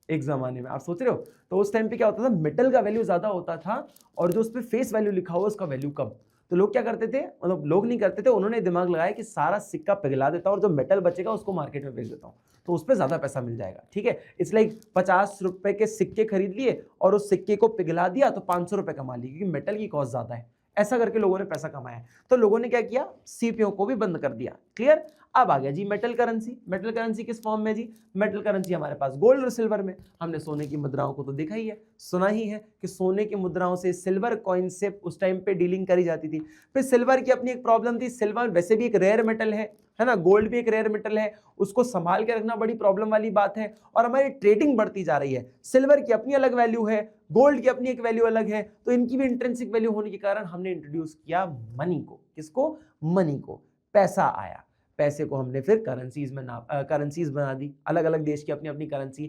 एक जमाने में। आप सोच रहे हो, तो उस टाइम पे क्या होता था, मेटल का वैल्यू ज्यादा होता था और जो उस पर फेस वैल्यू लिखा हुआ उसका वैल्यू कम। तो लोग क्या करते थे, मतलब लोग नहीं करते थे, उन्होंने दिमाग लगाया कि सारा सिक्का पिघला देता हूं और जो मेटल बचेगा उसको मार्केट में बेच देता हूं, तो उस पर ज्यादा पैसा मिल जाएगा। ठीक है, इसलिए 50 रुपए के सिक्के खरीद लिए और उस सिक्के को पिघला दिया तो 500 रुपए कमा लिए, क्योंकि मेटल की कॉस्ट ज्यादा है। ऐसा करके लोगों ने पैसा कमाया। तो लोगों ने क्या किया, सीपीओ को भी बंद कर दिया। क्लियर। अब आ गया G metal currency. Metal currency किस फॉर्म में जी, मेटल करेंसी हमारे पास गोल्ड और सिल्वर में। हमने सोने की मुद्राओं को तो देखा ही है, सुना ही है कि सोने की मुद्राओं से, सिल्वर कॉइन से उस टाइम पे डीलिंग करी जाती थी। फिर सिल्वर की अपनी एक प्रॉब्लम थी, सिल्वर वैसे भी एक रेयर मेटल है ना, गोल्ड भी एक रेयर मेटल है, उसको संभाल के रखना बड़ी प्रॉब्लम वाली बात है, और हमारी ट्रेडिंग बढ़ती जा रही है। सिल्वर की अपनी अलग वैल्यू है, गोल्ड की अपनी एक वैल्यू अलग है, तो इनकी भी इंट्रिंसिक वैल्यू होने के कारण हमने इंट्रोड्यूस किया मनी को। किसको, मनी को। पैसा आया, पैसे को हमने फिर करेंसीज में करेंसीज बना दी, अलग अलग देश की अपनी अपनी करेंसी,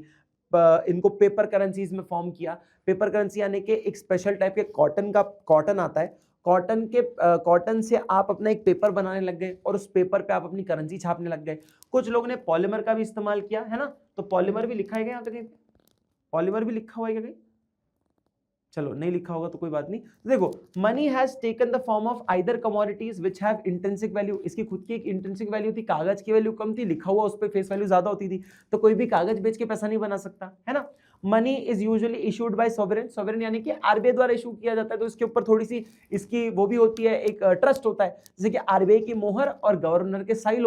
इनको पेपर करेंसीज में फॉर्म किया। पेपर करेंसी यानी कि एक स्पेशल टाइप के कॉटन आता है, कॉटन से आप अपना एक पेपर बनाने लग गए और उस पेपर पे आप अपनी करेंसी छापने लग गए। कुछ लोगों ने पॉलीमर का भी इस्तेमाल किया है ना, तो पॉलीमर भी लिखा है क्या यहाँ पे कहीं, पॉलीमर भी लिखा हुआ है क्या कहीं, चलो नहीं लिखा होगा तो कोई बात नहीं। देखो, money has taken the form of either commodities which have intrinsic value. इसकी खुद की एक इंट्रिंसिक वैल्यू थी, कागज की वैल्यू कम थी, लिखा हुआ उस पर फेस वैल्यू ज्यादा होती थी, तो कोई भी कागज बेच के पैसा नहीं बना सकता है ना। Money is usually issued by sovereign, sovereign यानी कि आरबीआई द्वारा इशू किया जाता है, तो इसके ऊपर थोड़ी सी इसकी वो भी होती है, एक ट्रस्ट होता है, जैसे कि आरबीआई की मोहर और गवर्नर के साइन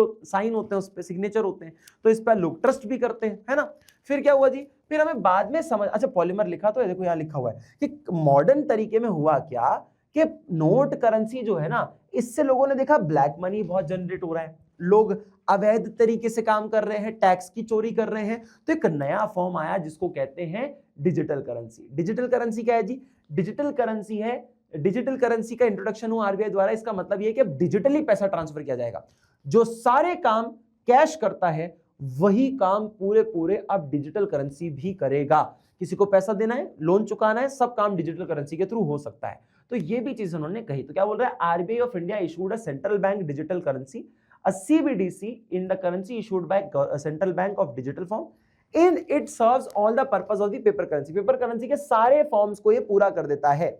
होते हैं, उस पर सिग्नेचर होते हैं, तो इस पर लोग ट्रस्ट भी करते हैं, है ना। फिर क्या हुआ जी, फिर हमें बाद में समझ, अच्छा पॉलीमर लिखा तो है, देखो यहाँ लिखा हुआ है कि मॉडर्न तरीके में हुआ क्या कि नोट करेंसी जो है ना, इससे लोगों ने देखा ब्लैक मनी बहुत जनरेट हो रहा है, लोग अवैध तरीके से काम कर रहे हैं, टैक्स की चोरी कर रहे हैं, तो एक नया फॉर्म आया जिसको कहते हैं डिजिटल करेंसी। डिजिटल करेंसी क्या है जी, डिजिटल करेंसी है, डिजिटल करेंसी का इंट्रोडक्शन हुआ आरबीआई द्वारा। इसका मतलब यह कि अब डिजिटली पैसा ट्रांसफर किया जाएगा, जो सारे काम कैश करता है वही काम पूरे अब डिजिटल करेंसी भी करेगा। किसी को पैसा देना है, लोन चुकाना है, सब काम डिजिटल करेंसी के थ्रू हो सकता है। तो ये भी चीज उन्होंने कही। तो क्या बोल रहा है, RBI of India issued a central bank digital currency, a CBDC in the currency issued by central bank of digital form, in it serves all the purpose of the paper currency. Paper currency के सारे forms को ये पूरा कर देता है।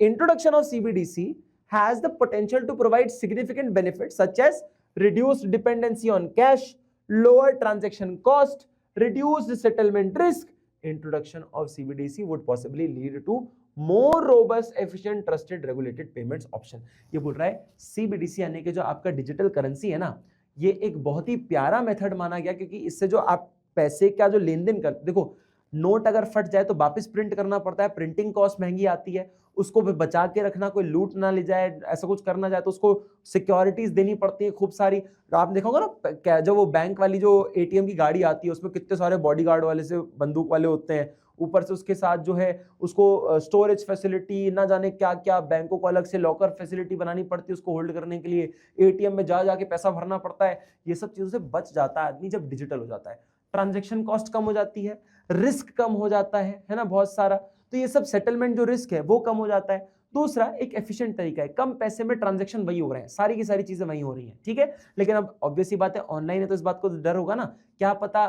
Introduction of CBDC has the potential to provide significant benefits such as reduced dependency on cash, lower transaction cost, reduced settlement risk. Introduction of CBDC would possibly lead to more robust, efficient, trusted, regulated payments option. ये बोल रहा है CBDC यानी कि जो आपका digital currency है ना, ये एक बहुत ही प्यारा मेथड माना गया, क्योंकि इससे जो आप पैसे का जो लेन देन करते, देखो नोट अगर फट जाए तो वापस प्रिंट करना पड़ता है, प्रिंटिंग कॉस्ट महंगी आती है, उसको भी बचा के रखना, कोई लूट ना ले जाए, ऐसा कुछ करना जाए तो उसको सिक्योरिटीज देनी पड़ती है खूब सारी। आप देखोगे ना, जब वो बैंक वाली जो एटीएम की गाड़ी आती है उसमें कितने सारे बॉडीगार्ड वाले से बंदूक वाले होते हैं, ऊपर से उसके साथ जो है उसको स्टोरेज फैसिलिटी, ना जाने क्या क्या, बैंकों को अलग से लॉकर फैसिलिटी बनानी पड़ती है उसको होल्ड करने के लिए, एटीएम में जा जाके पैसा भरना पड़ता है। ये सब चीजों से बच जाता है आदमी जब डिजिटल हो जाता है। ट्रांजेक्शन कॉस्ट कम हो जाती है, रिस्क कम हो जाता है ना, बहुत सारा। तो ये सब सेटलमेंट जो रिस्क है वो कम हो जाता है। दूसरा, एक एफिशिएंट तरीका है, कम पैसे में ट्रांजैक्शन वही हो रहे हैं, सारी की सारी चीजें वही हो रही हैं, ठीक है। लेकिन अब ऑब्वियस सी बात है, ऑनलाइन है तो इस बात को डर होगा ना, क्या पता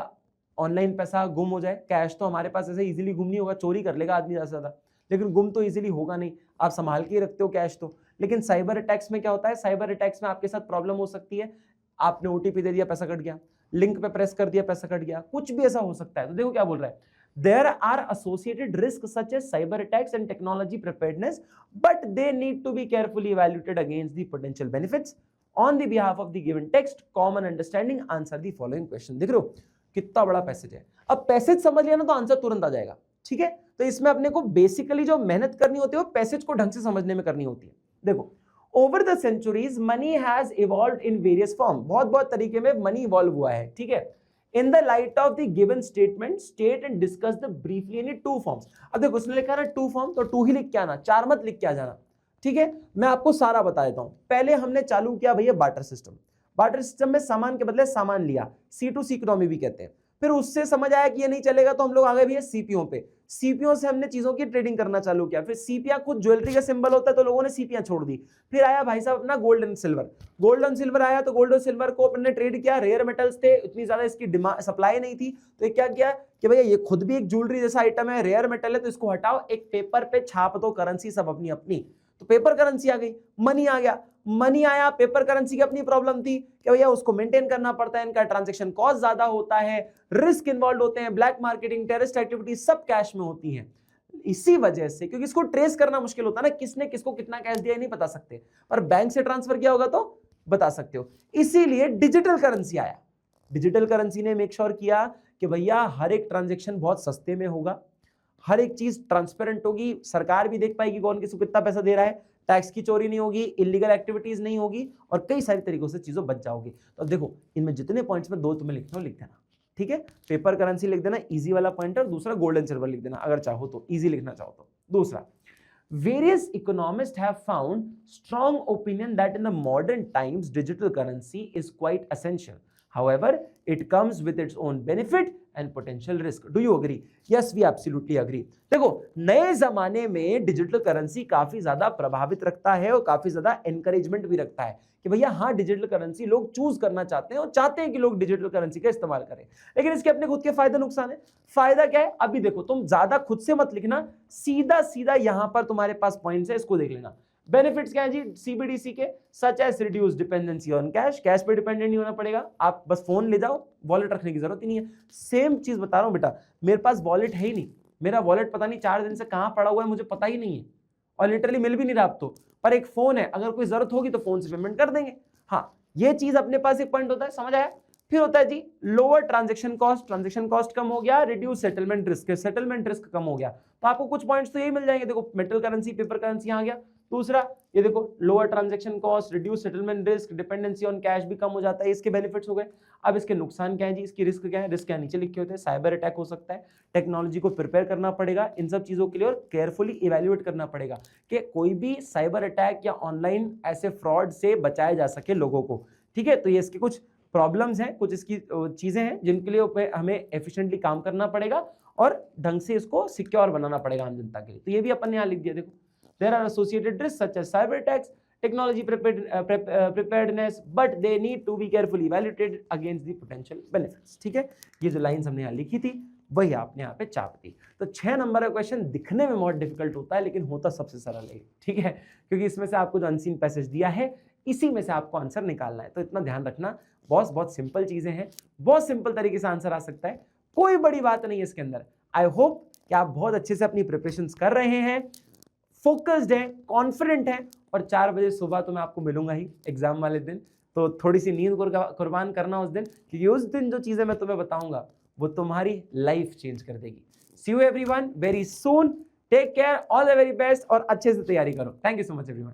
ऑनलाइन पैसा गुम हो जाए। कैश तो हमारे पास ऐसे इजीली गुम नहीं होगा, चोरी कर लेगा आदमी ज्यादा से ज्यादा, लेकिन गुम तो इजीली होगा नहीं, आप संभाल के रखते हो कैश तो। लेकिन साइबर अटैक्स में क्या होता है, साइबर अटैक्स में आपके साथ प्रॉब्लम हो सकती है, आपने ओटीपी दे दिया, पैसा कट गया, लिंक पे प्रेस कर दिया, पैसा कट गया, कुछ भी ऐसा हो सकता है। तो देखो क्या बोल रहा है, there are associated risks such as cyber attacks and technology preparedness, but they need to be carefully evaluated against the potential benefits on the behalf of the given text. Common understanding, answer the following question। देख रहे हो कितना बड़ा passage है। अब passage समझ लिया ना तो आंसर तुरंत आ जाएगा, ठीक है। तो इसमें अपने को बेसिकली जो मेहनत करनी होती है वो पैसेज को ढंग से समझने में करनी होती है। देखो, over the centuries money has evolved in various form, बहुत बहुत तरीके में मनी इवॉल्व हुआ है, ठीक है। In the light of the given statement, state and discuss the briefly in two forms। अब देखो उसने लिखा ना टू फॉर्म, तो टू ही लिख के आना, चार मत लिख के आ जाना, ठीक है। मैं आपको सारा बता देता हूं। पहले हमने चालू किया भैया बार्टर सिस्टम। बार्टर सिस्टम में सामान के बदले सामान लिया, C2C इकोनॉमी भी कहते हैं। फिर उससे समझ आया कि ये नहीं चलेगा तो हम लोग आ गए भैया सीपीओ पे। सीपीओ से हमने चीजों की ट्रेडिंग करना चालू किया। फिर सीपिया खुद ज्वेलरी का सिंबल होता है तो लोगों ने सीपिया छोड़ दी। फिर आया भाई साहब अपना gold and silver. Gold and silver आया तो गोल्ड और सिल्वर को अपने ट्रेड किया। रेयर मेटल्स थे, इतनी ज्यादा इसकी डिमांड सप्लाई नहीं थी, तो क्या किया कि भैया ये खुद भी एक ज्वेलरी जैसा आइटम है, रेयर मेटल है, तो इसको हटाओ, एक पेपर पे छाप दो करेंसी सब अपनी अपनी। तो पेपर करेंसी आ गई, मनी आ गया। मनी आया, पेपर करेंसी की अपनी प्रॉब्लम थी कि भैया उसको मेंटेन करना पड़ता है, इनका ट्रांजैक्शन कॉस्ट ज्यादा होता है, रिस्क इन्वॉल्व होते हैं, ब्लैक मार्केटिंग, टेररिस्ट एक्टिविटी सब कैश में होती है। इसी वजह से, क्योंकि इसको ट्रेस करना मुश्किल होता है ना, किसने किसको कितना कैश दिया नहीं बता सकते, पर बैंक से ट्रांसफर किया होगा तो बता सकते हो। इसीलिए डिजिटल करेंसी आया। डिजिटल करेंसी ने मेक श्योर किया कि भैया हर एक ट्रांजैक्शन बहुत सस्ते में होगा, हर एक चीज ट्रांसपेरेंट होगी, सरकार भी देख पाएगी कौन किसको कितना पैसा दे रहा है, टैक्स की चोरी नहीं होगी, इलीगल एक्टिविटीज नहीं होगी, और कई सारे तरीकों से चीजों बच जाओगे। तो देखो इनमें जितने पॉइंट्स में दो तुम्हें लिखना हो लिख देना, ठीक है। पेपर करेंसी लिख देना, इजी वाला पॉइंटर। दूसरा गोल्ड एंड सिल्वर लिख देना अगर चाहो तो, इजी लिखना चाहो तो। दूसरा, various economists have found strong opinion that in the modern times digital currency is quite essential. However, it comes with its own benefit and potential risk. Do you agree? Yes, we absolutely agree. देखो नए जमाने में digital currency काफी ज्यादा प्रभावित रखता है और काफी ज्यादा एनकरेजमेंट भी रखता है कि भैया हाँ डिजिटल करेंसी लोग चूज करना चाहते हैं और चाहते हैं कि लोग डिजिटल करेंसी का इस्तेमाल करें। लेकिन इसके अपने खुद के फायदे नुकसान है। फायदा क्या है, अभी देखो तुम ज्यादा खुद से मत लिखना, सीधा सीधा यहां पर तुम्हारे पास पॉइंट्स है, इसको देख लेना। बेनिफिट्स क्या है जी सीबीडीसी के, such as reduce dependency on cash, cash पे डिपेंडेंट नहीं होना पड़ेगा, आप बस फोन ले जाओ, वॉलेट रखने की जरूरत ही नहीं है। सेम चीज बता रहा हूं बेटा, मेरे पास वॉलेट है ही नहीं, मेरा वॉलेट पता नहीं 4 दिन से कहां पड़ा हुआ है मुझे पता ही नहीं है, और लिटरली मिल भी नहीं रहा अब तो, पर एक फोन है, अगर कोई जरूरत होगी तो फोन से पेमेंट कर देंगे। हाँ ये चीज अपने पास एक पॉइंट होता है, समझ आया। फिर होता है जी lower transaction cost, transaction cost कम हो गया, reduce settlement risk, settlement risk कम हो गया। तो आपको कुछ पॉइंट्स तो यही मिल जाएंगे। देखो मेटल करेंसी, पेपर करेंसी आ गया। दूसरा ये देखो lower transaction cost, reduce settlement risk, dependency on cash भी कम हो जाता है, इसके बेनिफिट्स हो गए। अब इसके नुकसान क्या है जी, इसकी रिस्क क्या है, रिस्क क्या नीचे लिखे होते हैं, साइबर अटैक हो सकता है, टेक्नोलॉजी को प्रिपेयर करना पड़ेगा इन सब चीजों के लिए, और केयरफुली इवैल्यूएट करना पड़ेगा कि कोई भी साइबर अटैक या ऑनलाइन ऐसे फ्रॉड से बचाया जा सके लोगों को, ठीक है। तो ये इसके कुछ प्रॉब्लम्स हैं, कुछ इसकी चीजें हैं जिनके लिए हमें एफिशिएंटली काम करना पड़ेगा और ढंग से इसको सिक्योर बनाना पड़ेगा आम जनता के लिए। तो ये भी अपन ने यहाँ लिख दिया। देखो there are associated risks such as cyber attacks, technology preparedness, but they need to be carefully evaluated against the potential benefits। ठीक है, ये जो लाइंस हमने यहाँ लिखी थी वही आपने यहाँ पे चाप दी। तो 6 नंबर का क्वेश्चन दिखने में बहुत डिफिकल्ट होता है लेकिन होता सबसे सरल है, ठीक है, क्योंकि इसमें से आपको जो अनसीन पैसेज दिया है इसी में से आपको आंसर निकालना है। तो इतना ध्यान रखना, बहुत सिंपल चीजें हैं, बहुत सिंपल तरीके से आंसर आ सकता है, कोई बड़ी बात नहीं है इसके अंदर। आई होप कि आप बहुत अच्छे से अपनी प्रिपरेशन कर रहे हैं, फोकस्ड है, कॉन्फिडेंट है, और 4 बजे सुबह तो मैं आपको मिलूंगा ही एग्जाम वाले दिन। तो थोड़ी सी नींद कुर्बान करना उस दिन, क्योंकि उस दिन जो चीजें मैं तुम्हें बताऊंगा वो तुम्हारी लाइफ चेंज कर देगी। See you everyone very soon, take care, all the very best, और अच्छे से तैयारी करो। Thank you so much everyone.